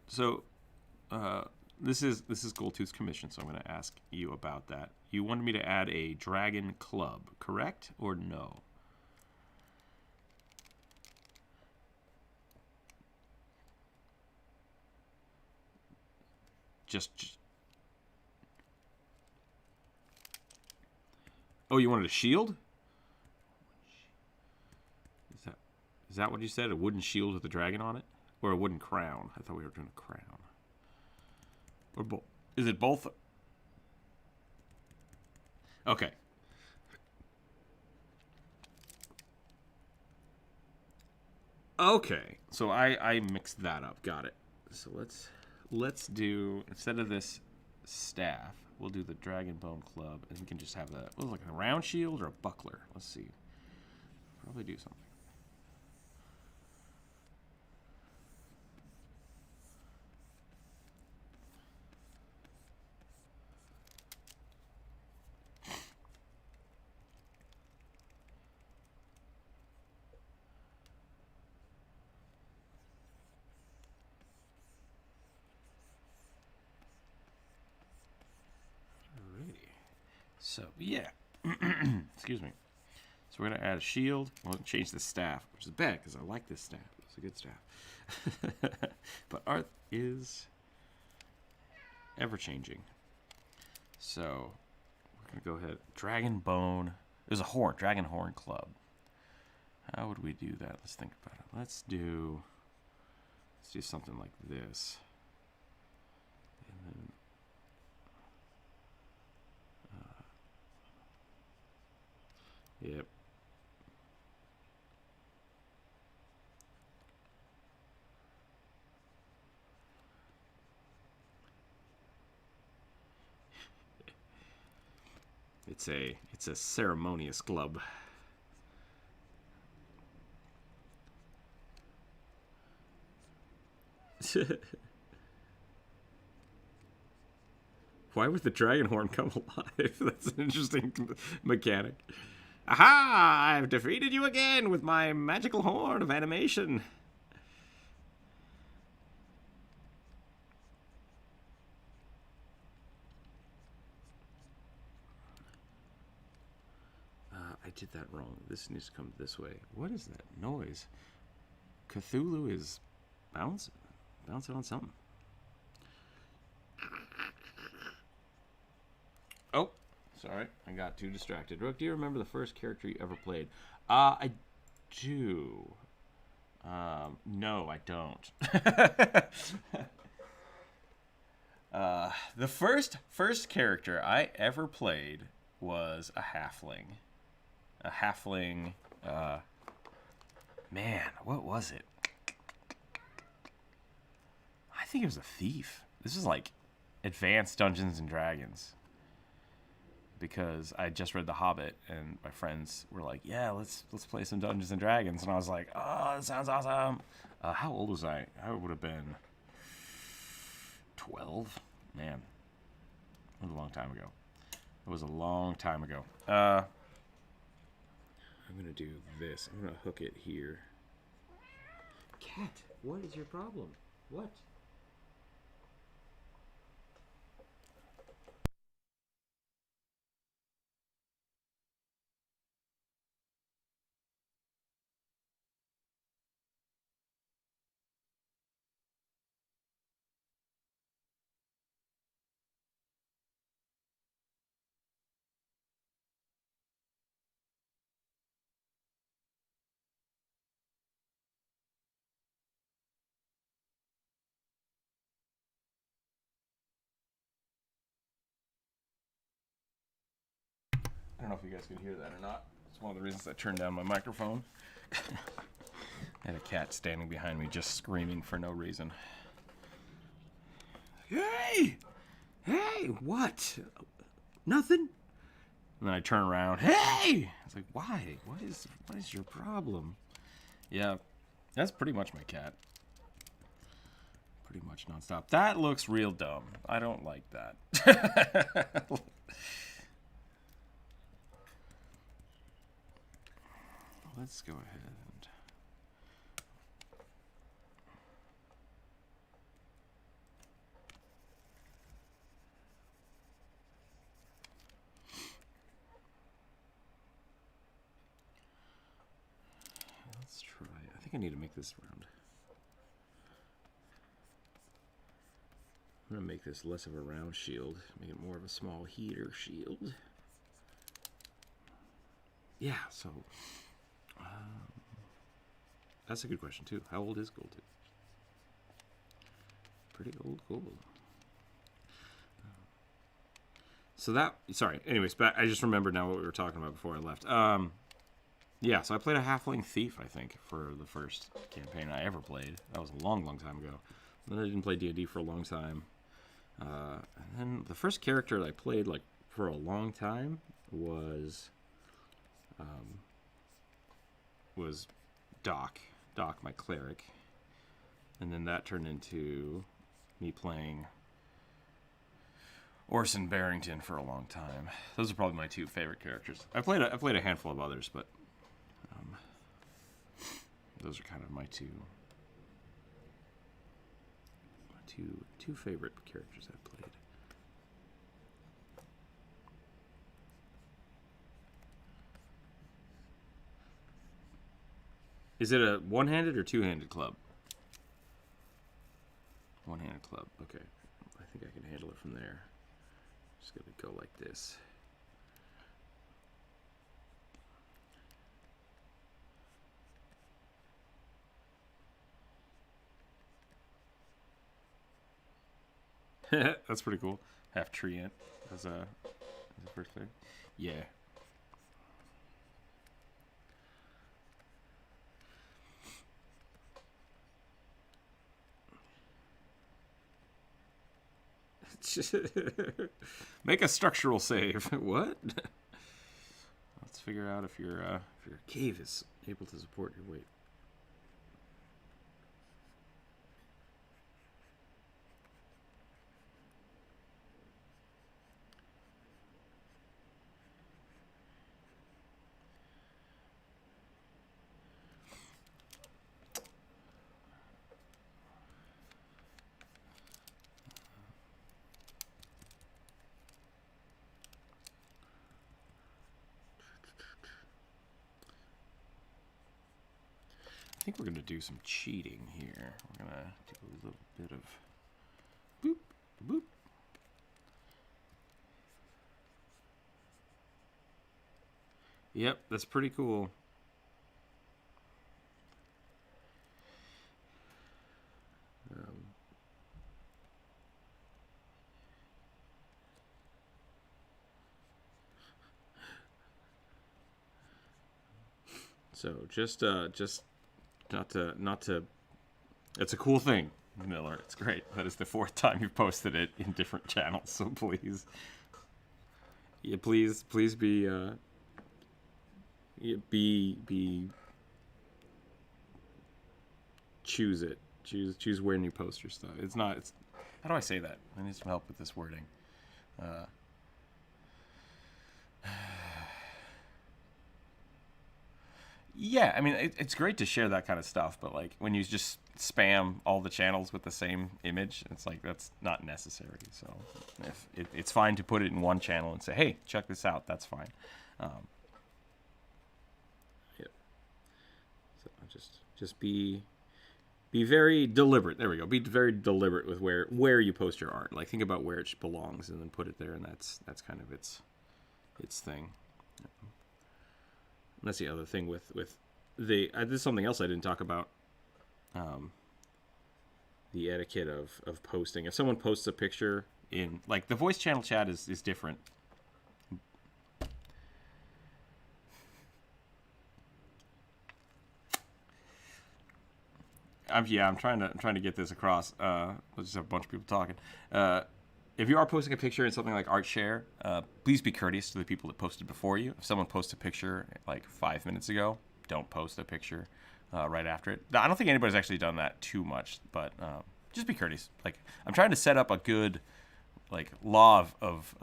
this is Goldtooth's commission, so I'm going to ask you about that. You wanted me to add a dragon club, correct or no? Just oh, you wanted a shield? Is that what you said? A wooden shield with a dragon on it? Or a wooden crown? I thought we were doing a crown. Or both? Is it both? Okay. Okay. So I mixed that up. Got it. So let's do, instead of this staff, we'll do the dragon bone club, and we can just have that. Like a round shield or a buckler. Let's see. Probably do something. So, yeah. Excuse me. So we're going to add a shield. We'll change the staff, which is bad because I like this staff. It's a good staff. But art is ever-changing. So we're going to go ahead. Dragon bone. There's a horn. Dragon horn club. How would we do that? Let's think about it. Let's do something like this. And then, yep. It's a ceremonious club. Why would the dragon horn come alive? That's an interesting mechanic. Aha! I've defeated you again with my magical horn of animation. I did that wrong. This needs to come this way. What is that noise? Cthulhu is bouncing on something. Oh, sorry. I got too distracted. Rook, do you remember the first character you ever played? I do. No, I don't. The first character I ever played was a halfling. A halfling, man, what was it? I think it was a thief. This is like advanced Dungeons and Dragons. Because I just read The Hobbit, and my friends were like, "Yeah, let's play some Dungeons and Dragons," and I was like, "Oh, that sounds awesome." How old was I? I would have been 12. Man, that was a long time ago. It was a long time ago. I'm going to do this. I'm going to hook it here. Cat, what is your problem? What? I don't know if you guys can hear that or not. It's one of the reasons I turned down my microphone. I had a cat standing behind me just screaming for no reason. Hey! Hey, what? Nothing? And then I turn around. Hey! It's like, why? What is your problem? Yeah, that's pretty much my cat. Pretty much nonstop. That looks real dumb. I don't like that. Let's go ahead and... Let's try... I think I need to make this round. I'm going to make this less of a round shield. Make it more of a small heater shield. Yeah, so... that's a good question, too. How old is Gold? Pretty old Kobold. So that... Sorry. Anyways, back, I just remembered now what we were talking about before I left. Yeah, so I played a Halfling Thief, I think, for the first campaign I ever played. That was a long, long time ago. Then I didn't play D&D for a long time. And then the first character that I played, like, for a long time was Doc, my cleric, and then that turned into me playing Orson Barrington for a long time. Those are probably my two favorite characters. I played a handful of others, but those are kind of my two favorite characters I've played. Is it a one-handed or two-handed club? One-handed club. Okay. I think I can handle it from there. Just gonna go like this. That's pretty cool. Half tree ant as a first thing. Yeah. Make a structural save. What? Let's figure out if your cave is able to support your weight. I think we're going to do some cheating here. We're going to do a little bit of boop, boop. Yep, that's pretty cool. So just not to. It's a cool thing, Miller. It's great. That is the 4th time you've posted it in different channels. So please, yeah, please be choose it. Choose when you post your stuff. It's not. It's how do I say that? I need some help with this wording. Yeah, I mean, it's great to share that kind of stuff, but like when you just spam all the channels with the same image, it's like that's not necessary. So if it's fine to put it in one channel and say, hey, check this out, that's fine. Yep. So just be very deliberate. There we go. Be very deliberate with where you post your art. Like think about where it belongs and then put it there, and that's kind of its thing. That's the other thing with this is something else I didn't talk about. The etiquette of posting. If someone posts a picture in like the voice channel chat is different. I'm trying to get this across. Let's just have a bunch of people talking. If you are posting a picture in something like ArtShare, please be courteous to the people that posted before you. If someone posts a picture like 5 minutes ago, don't post a picture right after it. I don't think anybody's actually done that too much, but just be courteous. Like I'm trying to set up a good like law of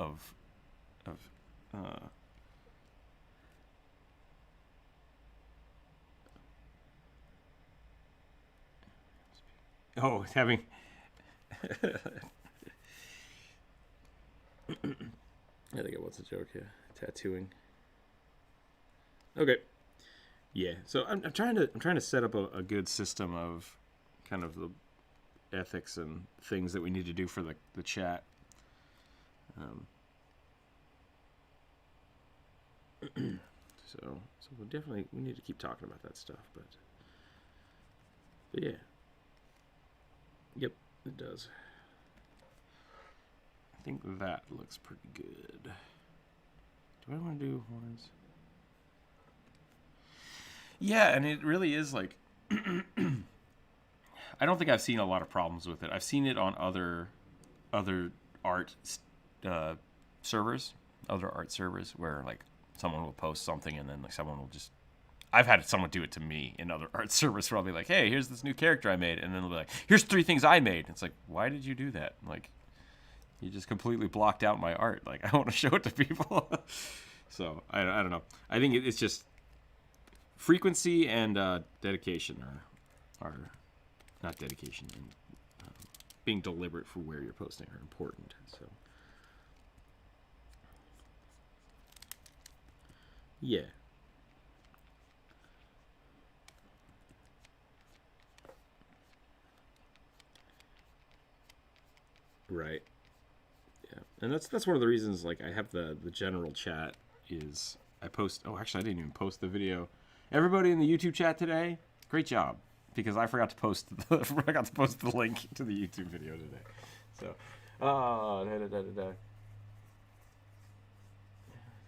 having. I think it was a joke. Yeah, tattooing. Okay. Yeah. So I'm trying to set up a good system of kind of the ethics and things that we need to do for the chat. So we need to keep talking about that stuff, but yeah. Yep, it does. I think that looks pretty good. Do I want to do horns? Yeah, and it really is like I don't think I've seen a lot of problems with it. I've seen it on other art servers, where like someone will post something and then like someone will just. I've had someone do it to me in other art servers where I'll be like, hey, here's this new character I made, and then they'll be like, here's 3 things I made. It's like, why did you do that? Like, you just completely blocked out my art. Like, I want to show it to people. So I don't know. I think it's just frequency and dedication are not dedication and being deliberate for where you're posting are important. So yeah. Right. Yeah. And that's one of the reasons like I have the general chat is I post actually I didn't even post the video. Everybody in the YouTube chat today, great job. Because I forgot to post the link to the YouTube video today. So Oh, da da da da da.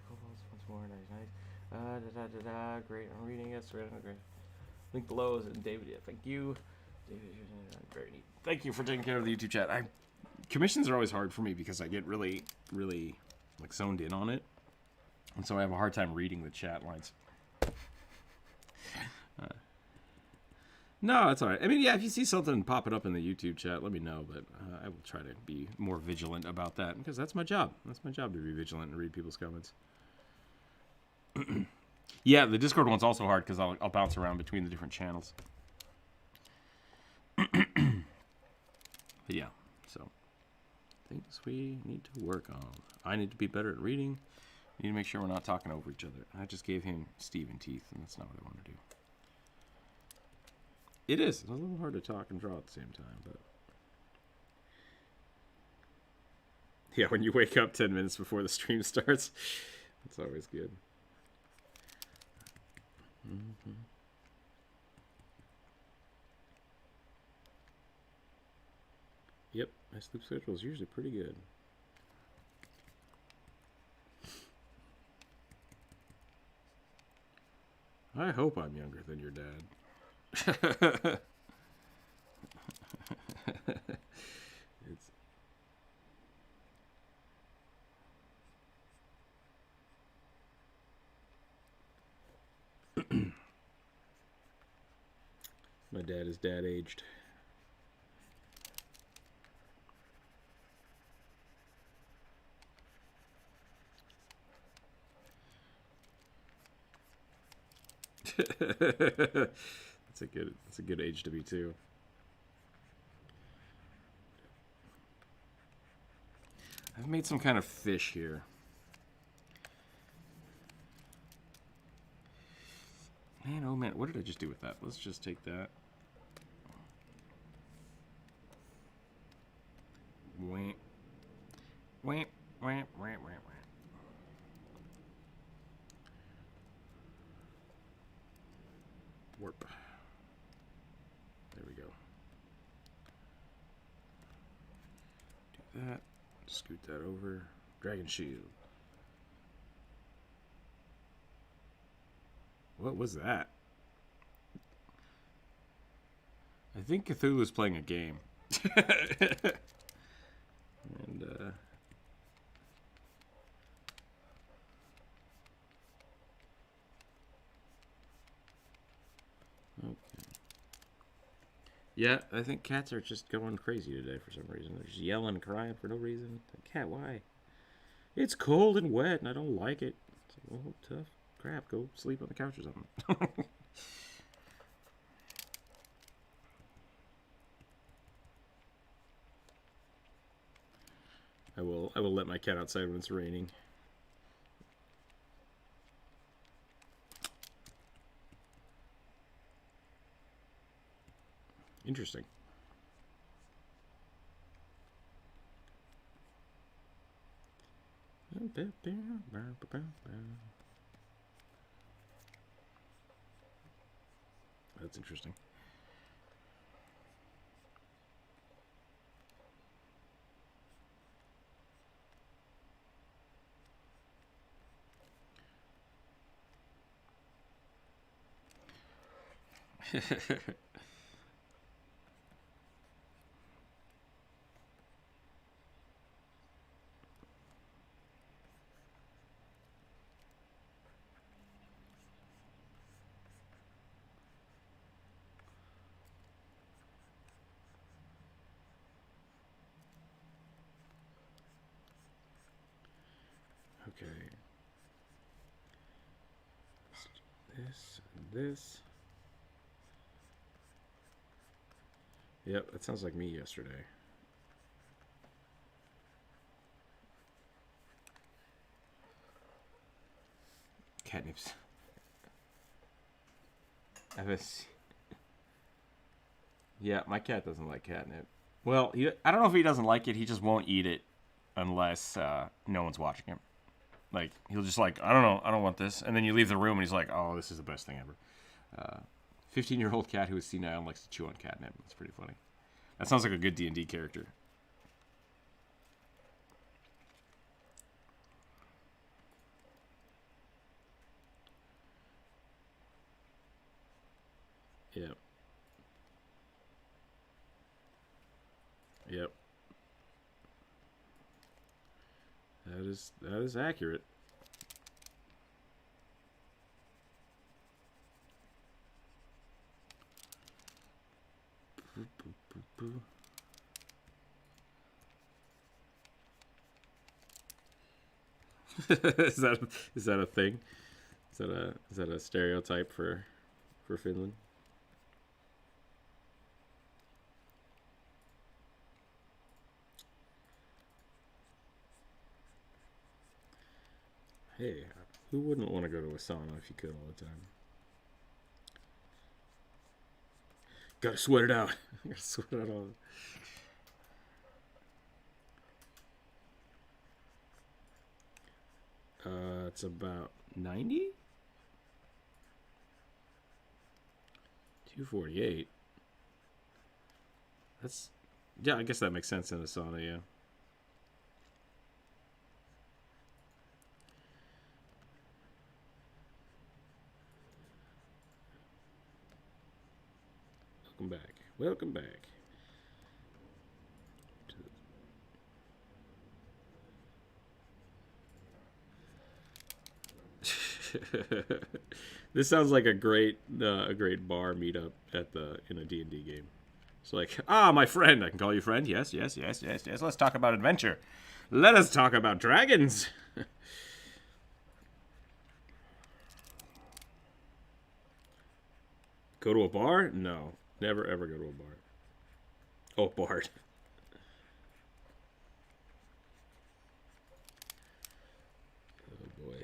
Kobolds once more, nice. Da da da da. Great. I'm reading it. Great. Link below is David. Yeah, thank you. David, very neat. Thank you for taking care of the YouTube chat. Commissions are always hard for me because I get really, really like zoned in on it, and so I have a hard time reading the chat lines. No, it's all right. I mean, yeah, if you see something popping up in the YouTube chat, let me know. But I will try to be more vigilant about that because that's my job. That's my job to be vigilant and read people's comments. Yeah, the Discord one's also hard because I'll bounce around between the different channels. But yeah, so things we need to work on. I need to be better at reading. We need to make sure we're not talking over each other. I just gave him Steven teeth, and that's not what I want to do. It is. It's a little hard to talk and draw at the same time, but yeah, when you wake up 10 minutes before the stream starts, it's always good. Yep, my sleep schedule is usually pretty good. I hope I'm younger than your dad. My dad is dad aged. That's a good age to be too. I've made some kind of fish here. Man, oh man, what did I just do with that? Let's just take that. Wah. Wah, wah, wah, wah, wah. Warp. There we go. Do that. Scoot that over. Dragon shield. What was that? I think Cthulhu's playing a game. And okay. Yeah, I think cats are just going crazy today for some reason. They're just yelling and crying for no reason. Cat, why? It's cold and wet and I don't like it. It's like, well, tough crap. Go sleep on the couch or something. I will let my cat outside when it's raining. Interesting. That's interesting. Okay. This and this. Yep, that sounds like me yesterday. Catnips. Yeah, my cat doesn't like catnip. Well, I don't know if he doesn't like it. He just won't eat it unless no one's watching him. Like, he'll just like, I don't know, I don't want this. And then you leave the room and he's like, oh, this is the best thing ever. 15-year-old cat who is senile and likes to chew on catnip. That's pretty funny. That sounds like a good D&D character. Yep. Yep. That is accurate. is that a thing? Is that a stereotype for Finland? Hey, who wouldn't want to go to a sauna if you could all the time? Gotta sweat it out. Gotta sweat it out all. It's about 90? 248. That's, yeah, I guess that makes sense in a sauna, yeah. Welcome back. Welcome back. This sounds like a great bar meetup in a D&D game. It's like, my friend. I can call you friend. Yes. Let's talk about adventure. Let us talk about dragons. Go to a bar? No. Never, ever go to a bar. Oh, Bard. Oh, boy.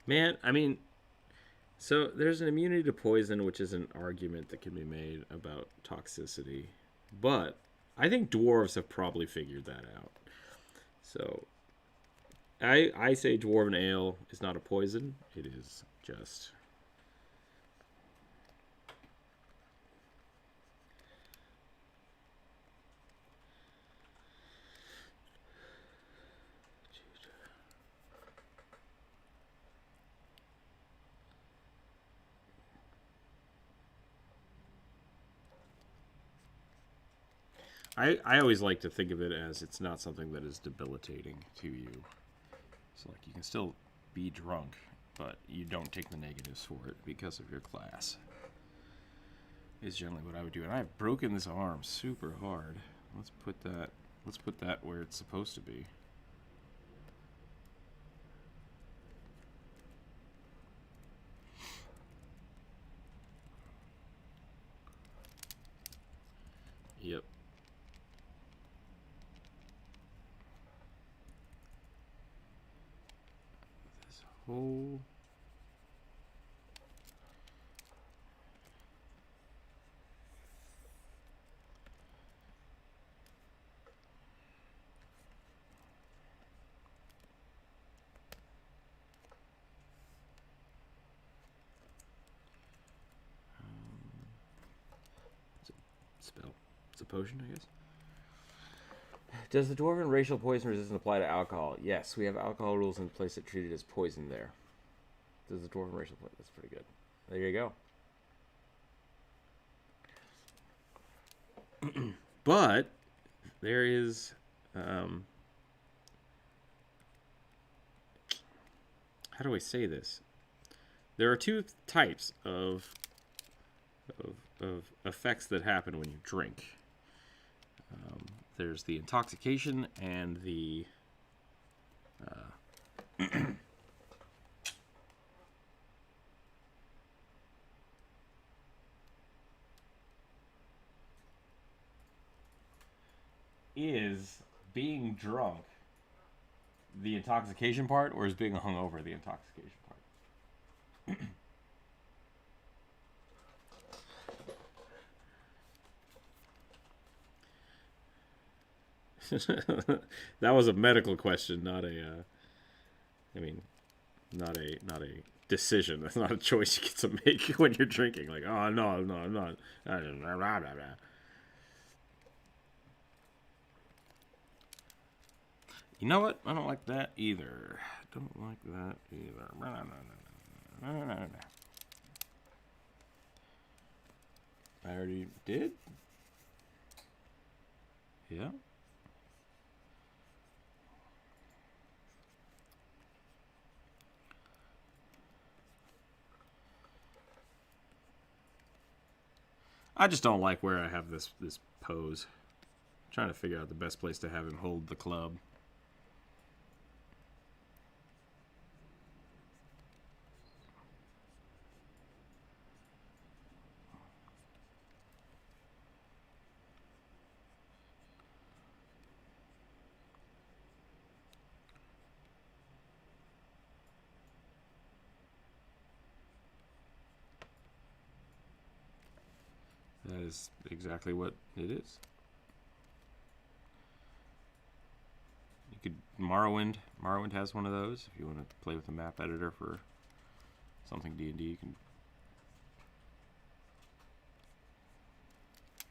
Man, I mean, so there's an immunity to poison, which is an argument that can be made about toxicity. But I think dwarves have probably figured that out. So I say dwarven ale is not a poison. It is just... I always like to think of it as it's not something that is debilitating to you. So, like, you can still be drunk, but you don't take the negatives for it because of your class. Is generally what I would do. And I've broken this arm super hard. Let's put that where it's supposed to be. Yep. This whole... spell. It's a potion, I guess. Does the dwarven racial poison resistance apply to alcohol? Yes, we have alcohol rules in place that treat it as poison there. Does the dwarven racial poison? That's pretty good. There you go. But there is how do I say this? There are two types of effects that happen when you drink. There's the intoxication and the is being drunk the intoxication part, or is being hungover the intoxication part? That was a medical question, not a. I mean, not a decision. That's not a choice you get to make when you're drinking. Like, oh, no, I'm not. You know what? I don't like that either. I already did? Yeah. I just don't like where I have this pose. I'm trying to figure out the best place to have him hold the club. That is exactly what it is. You could Morrowind has one of those. If you want to play with the map editor for something D&D, you can.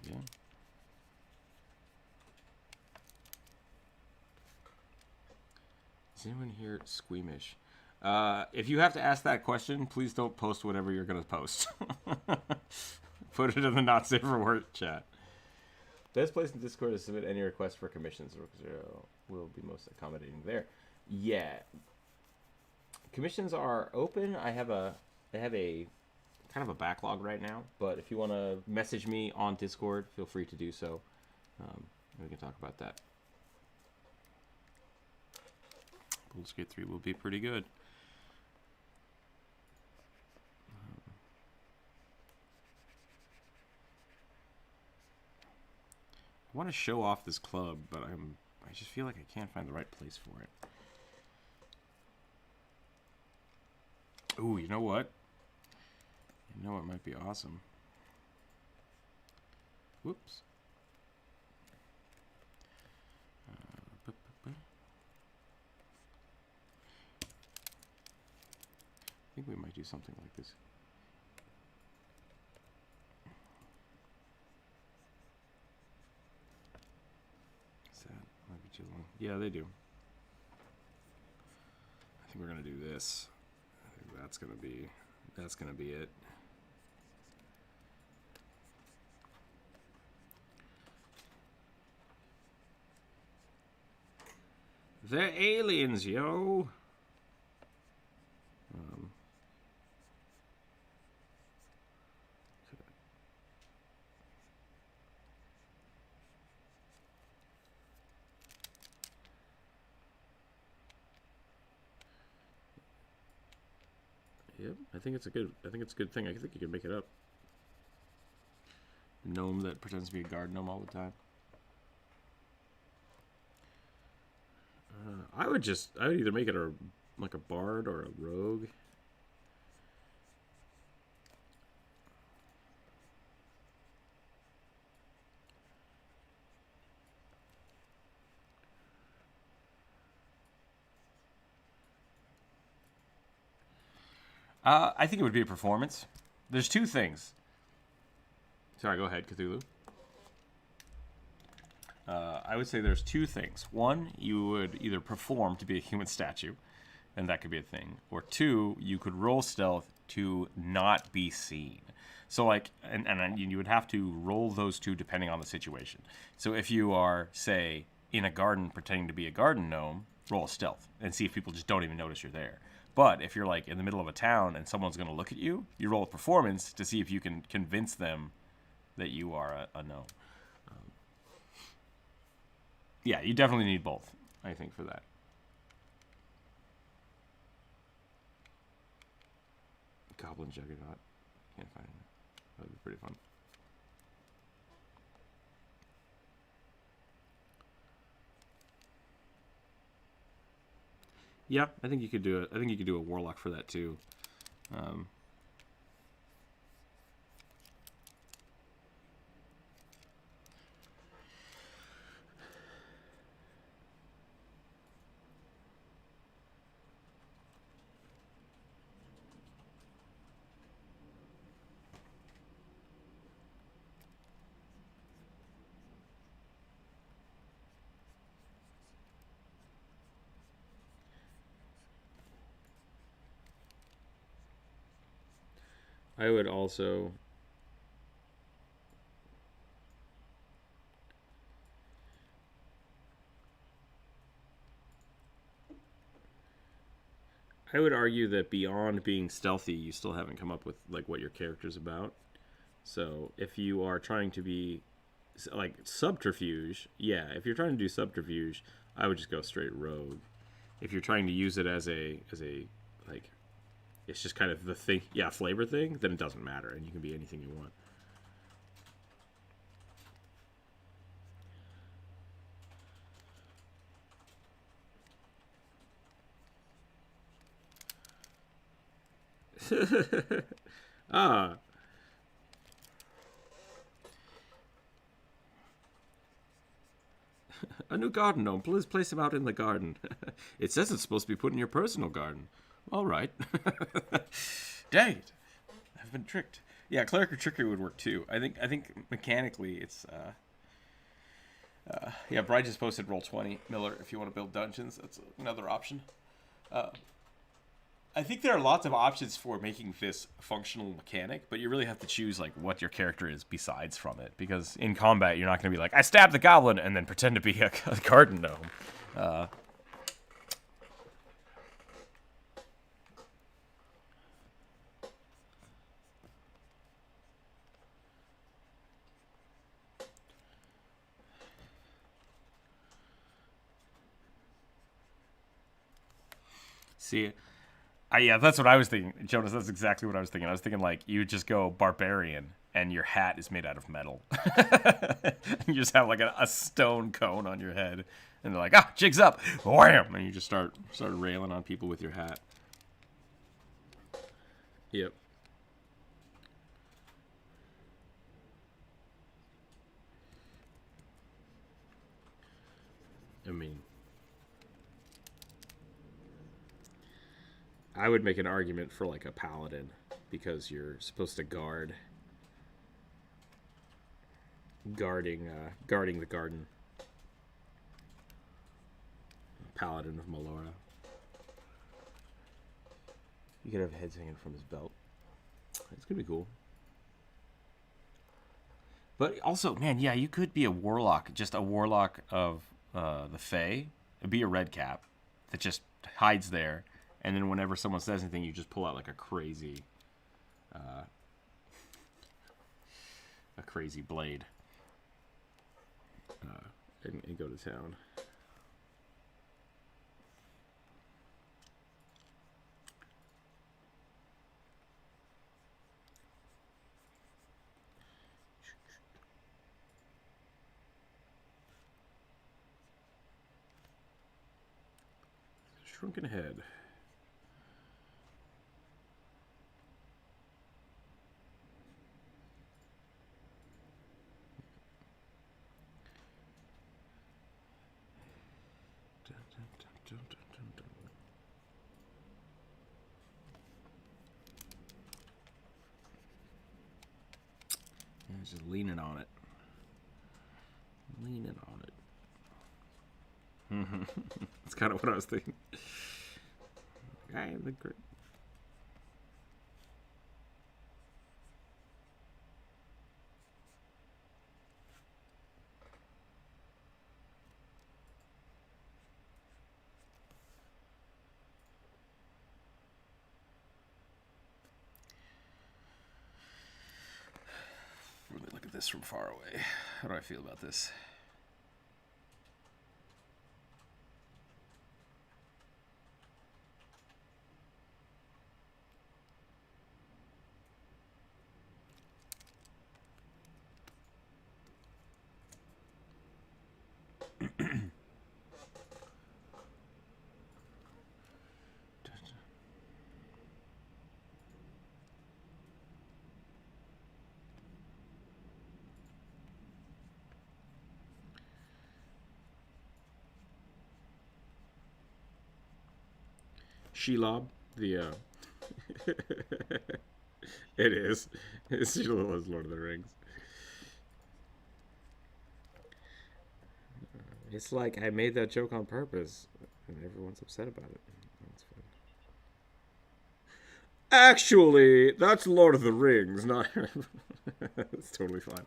Yeah. Is anyone here squeamish? If you have to ask that question, please don't post whatever you're going to post. Put it in the not safe for work chat. Best place in Discord to submit any requests for commissions. Rookzer0 will be most accommodating there. Yeah. Commissions are open. I have a kind of a backlog right now, but if you want to message me on Discord, feel free to do so. We can talk about that. Baldur's Gate 3 will be pretty good. I want to show off this club, but I just feel like I can't find the right place for it. Ooh, you know what? You know what might be awesome? Whoops. I think we might do something like this. Is that might be too long? Yeah, they do. I think we're gonna do this. I think that's gonna be it. They're aliens, yo. Yep, I think it's a good thing. I think you can make it up. Gnome that pretends to be a guard gnome all the time. I would either make it like a bard or a rogue. I think it would be a performance. There's two things. Sorry, go ahead, Cthulhu. I would say there's two things. One, you would either perform to be a human statue, and that could be a thing. Or two, you could roll stealth to not be seen. So, like, and you would have to roll those two depending on the situation. So if you are, say, in a garden pretending to be a garden gnome, roll stealth and see if people just don't even notice you're there. But if you're, like, in the middle of a town and someone's going to look at you, you roll a performance to see if you can convince them that you are a gnome. Yeah, you definitely need both, I think, for that. Goblin Juggernaut. Can't find it. That would be pretty fun. Yeah, I think you could do it. I think you could do a warlock for that too. I would also... I would argue that beyond being stealthy, you still haven't come up with like what your character's about. So if you are trying to be like subterfuge, yeah, if you're trying to do subterfuge, I would just go straight rogue. If you're trying to use it as a like it's just kind of the thing, yeah, flavor thing, then it doesn't matter and you can be anything you want. Ah, a new garden gnome. Please place him out in the garden. It says it's supposed to be put in your personal garden. All right. Dang it. I've been tricked. Yeah, cleric or trickery would work too. I think mechanically it's yeah, Bright just posted Roll20 Miller if you want to build dungeons. That's another option. I think there are lots of options for making this functional mechanic, but you really have to choose like what your character is besides from it. Because in combat, you're not going to be like, I stabbed the goblin and then pretend to be a garden gnome. See, yeah, that's what I was thinking. Jonas, that's exactly what I was thinking. I was thinking, like, you just go barbarian, and your hat is made out of metal. You just have, like, a stone cone on your head. And they're like, ah, jig's up. Wham! And you just start railing on people with your hat. Yep. I mean... I would make an argument for like a paladin because you're supposed to guarding the garden. Paladin of Melora. You could have heads hanging from his belt. It's gonna be cool. But also, man, yeah, you could be a warlock, just a warlock of the Fae. It'd be a red cap that just hides there. And then whenever someone says anything, you just pull out like a crazy blade and go to town. Shrunken head. Just leaning on it. Leaning on it. That's kind of what I was thinking. I am the great. Really look at this from far away. How do I feel about this? Shelob, the it is. It's Shelob as Lord of the Rings. It's like I made that joke on purpose, and everyone's upset about it. That's fun. Actually, that's Lord of the Rings, not. It's totally fine.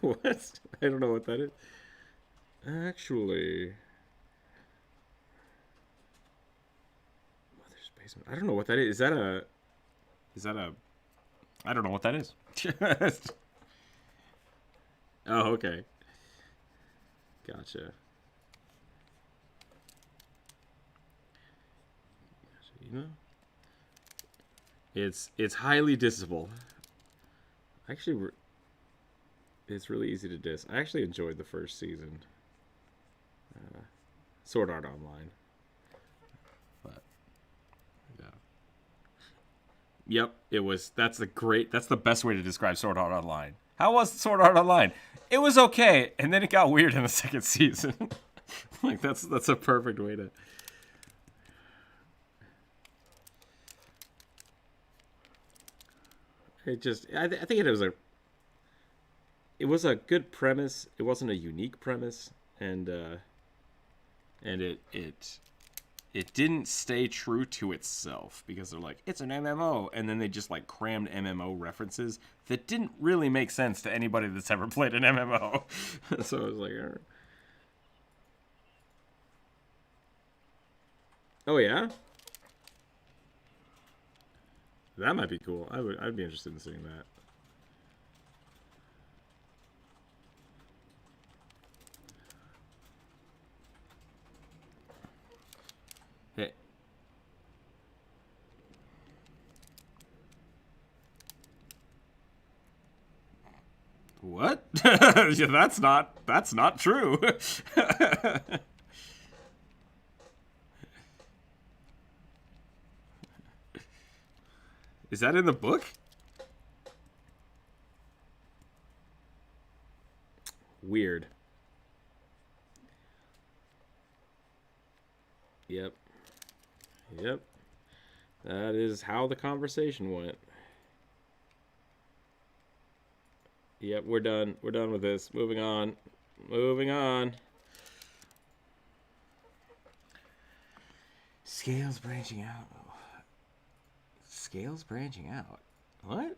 What? I don't know what that is. Actually, Mother's Basement. I don't know what that is. Is that a? Is that a? I don't know what that is. Oh, okay. Gotcha. You know, it's highly dissable. Actually, it's really easy to diss. I actually enjoyed the first season. Sword Art Online. But yeah. Yep, it was. That's the best way to describe Sword Art Online. How was Sword Art Online? It was okay, and then it got weird in the second season. Like that's a perfect way to. It just. I think it was a good premise. It wasn't a unique premise, and it didn't stay true to itself because they're like, it's an MMO, and then they just like crammed MMO references that didn't really make sense to anybody that's ever played an MMO. So I was like, oh yeah, that might be cool. I'd be interested in seeing that. Hey. What? Yeah, that's not true. Is that in the book? Weird. Yep. Yep. That is how the conversation went. Yep, we're done. We're done with this. Moving on. Moving on. Scales branching out. Scales branching out. What?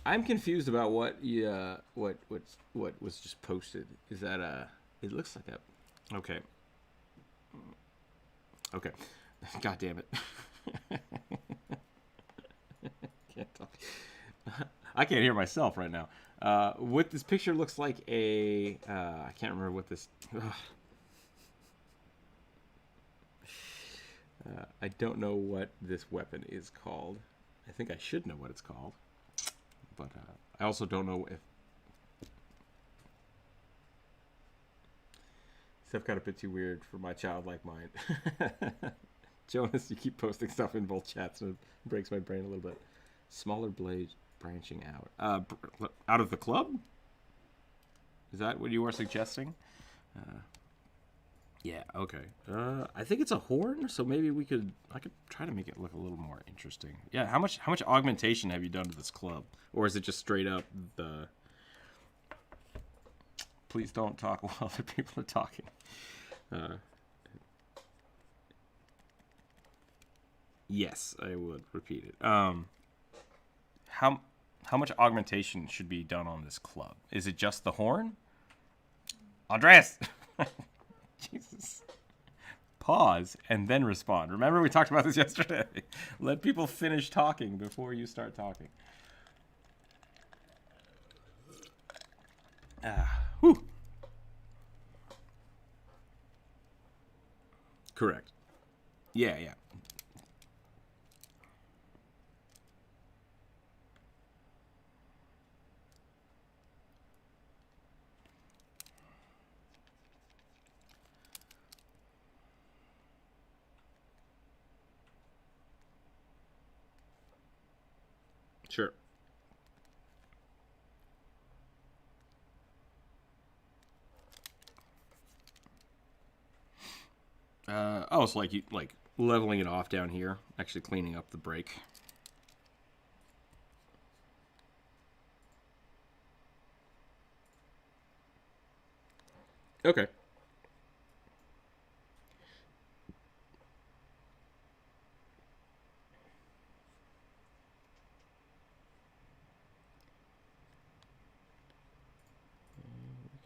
I'm confused about what what was just posted. Is that a? It looks like a. Okay. Okay. God damn it. Can't talk. I can't hear myself right now. What this picture looks like a. I can't remember what this. I don't know what this weapon is called. I think I should know what it's called. But I also don't know if. Stuff got a bit too weird for my childlike mind. Jonas, you keep posting stuff in both chats and it breaks my brain a little bit. Smaller blade branching out. Out of the club? Is that what you were suggesting? Yeah, okay. I think it's a horn, so maybe I could try to make it look a little more interesting. Yeah, how much augmentation have you done to this club? Or is it just straight up the please don't talk while other people are talking. Yes, I would repeat it. How much augmentation should be done on this club? Is it just the horn? Andreas! Jesus. Pause and then respond. Remember we talked about this yesterday. Let people finish talking before you start talking. Whew. Correct. Yeah. Sure. So like leveling it off down here, actually cleaning up the break. Okay.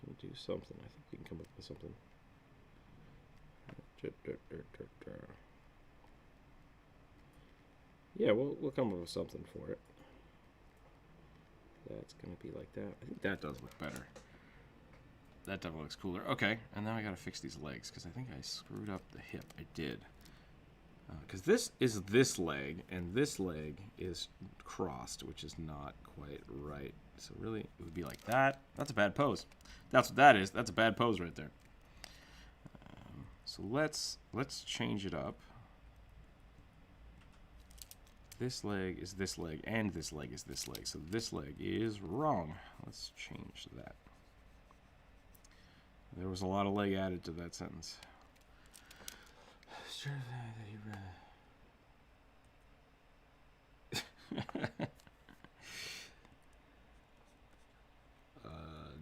We can do something. I think we can come up with something. Yeah, we'll come up with something for it. That's gonna be like that. I think that does look better. That definitely looks cooler. Okay, and then I gotta fix these legs because I think I screwed up the hip. I did. Because this is this leg, and this leg is crossed, which is not quite right. So really, it would be like that. That's a bad pose. That's what that is. That's a bad pose right there. So let's change it up. This leg is this leg, and this leg is this leg. So this leg is wrong. Let's change that. There was a lot of leg added to that sentence. Sure that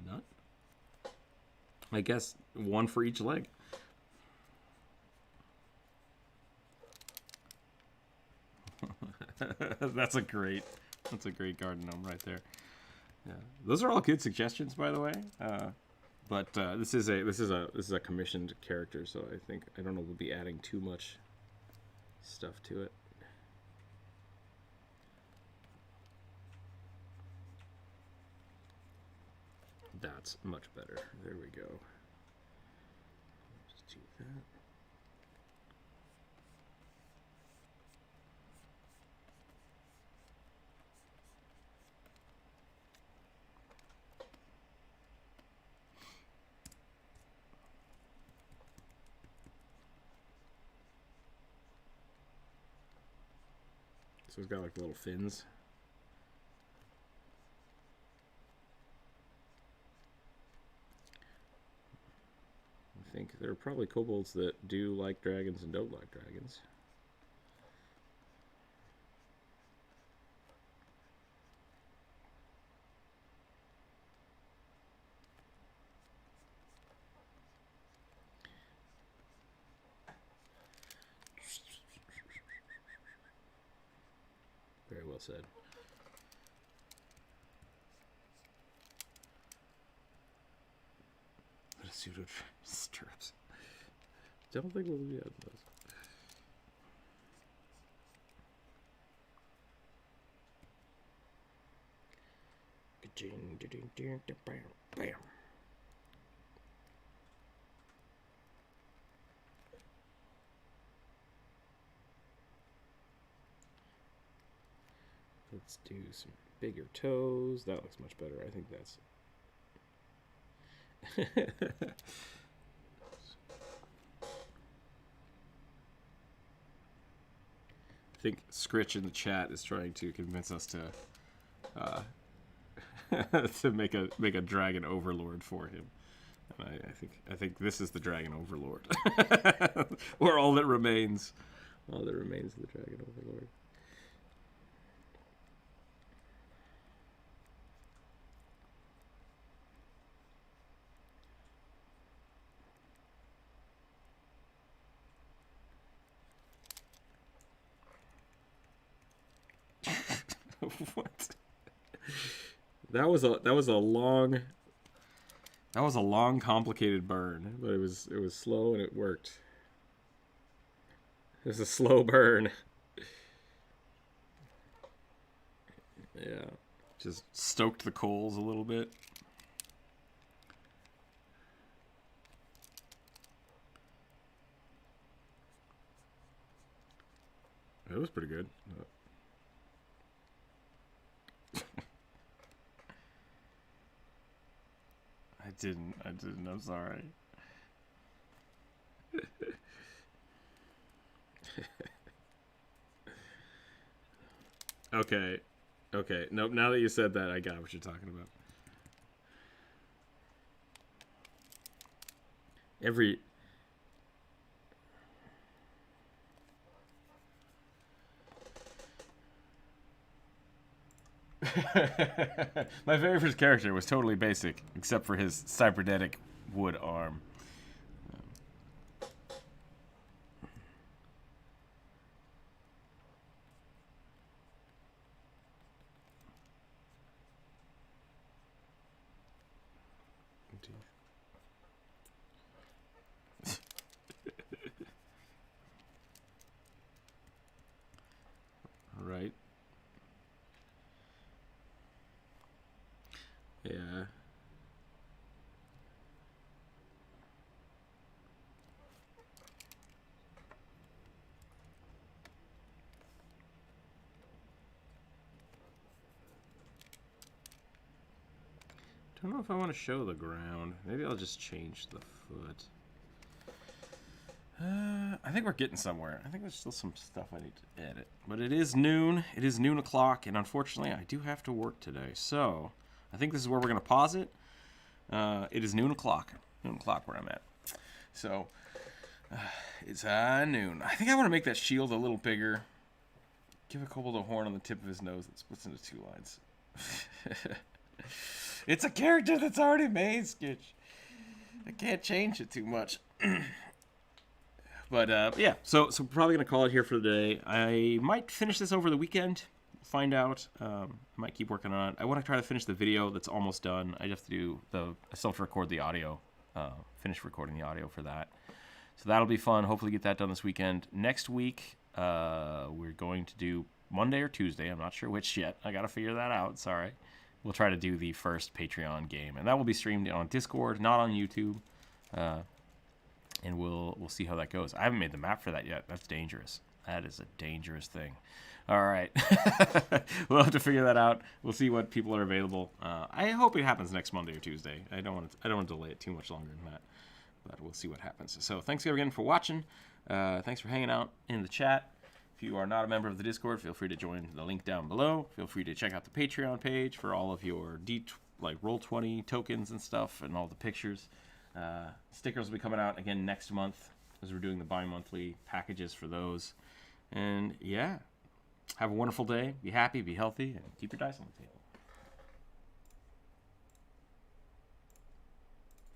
none. I guess one for each leg. That's a great garden gnome right there. Yeah, those are all good suggestions, by the way. But this is a commissioned character, so I don't know we'll be adding too much stuff to it. That's much better. There we go. Just do that. So it's got like little fins. I think there are probably kobolds that do like dragons and don't like dragons. Very well said. What a pseudo stirrups. Don't think we'll be on those. Bam. Let's do some bigger toes. That looks much better. I think that's... I think Scritch in the chat is trying to convince us to to make a dragon overlord for him. And I think this is the dragon overlord, or all that remains of the dragon overlord. What? That was a long, complicated burn, but it was slow and it worked. It was a slow burn. Yeah, just stoked the coals a little bit. It was pretty good. I didn't. I'm sorry. Okay. Nope. Now that you said that, I got what you're talking about. My very first character was totally basic, except for his cybernetic wood arm. Right. Yeah. Don't know if I want to show the ground. Maybe I'll just change the foot. I think we're getting somewhere. I think there's still some stuff I need to edit. But it is noon. It is noon o'clock, and unfortunately, I do have to work today. So, I think this is where we're going to pause it. It is noon o'clock. Noon o'clock where I'm at. So, it's noon. I think I want to make that shield a little bigger. Give a kobold a horn on the tip of his nose that splits into 2 lines. It's a character that's already made, Skitch. I can't change it too much. But, yeah, so we're probably going to call it here for the day. I might finish this over the weekend, find out. I might keep working on it. I want to try to finish the video that's almost done. I have to do I still have to record the audio, finish recording the audio for that. So that'll be fun. Hopefully get that done this weekend. Next week, we're going to do Monday or Tuesday. I'm not sure which yet. I got to figure that out. Sorry. We'll try to do the first Patreon game, and that will be streamed on Discord, not on YouTube. And we'll see how that goes. I haven't made the map for that yet. That's dangerous. That is a dangerous thing. All right. We'll have to figure that out. We'll see what people are available. I hope it happens next Monday or Tuesday. I don't want to delay it too much longer than that. But we'll see what happens. So thanks again for watching. Thanks for hanging out in the chat. If you are not a member of the Discord, feel free to join the link down below. Feel free to check out the Patreon page for all of your Roll20 tokens and stuff and all the pictures. Stickers will be coming out again next month as we're doing the bi-monthly packages for those. And yeah, have a wonderful day. Be happy, be healthy, and keep your dice on the table.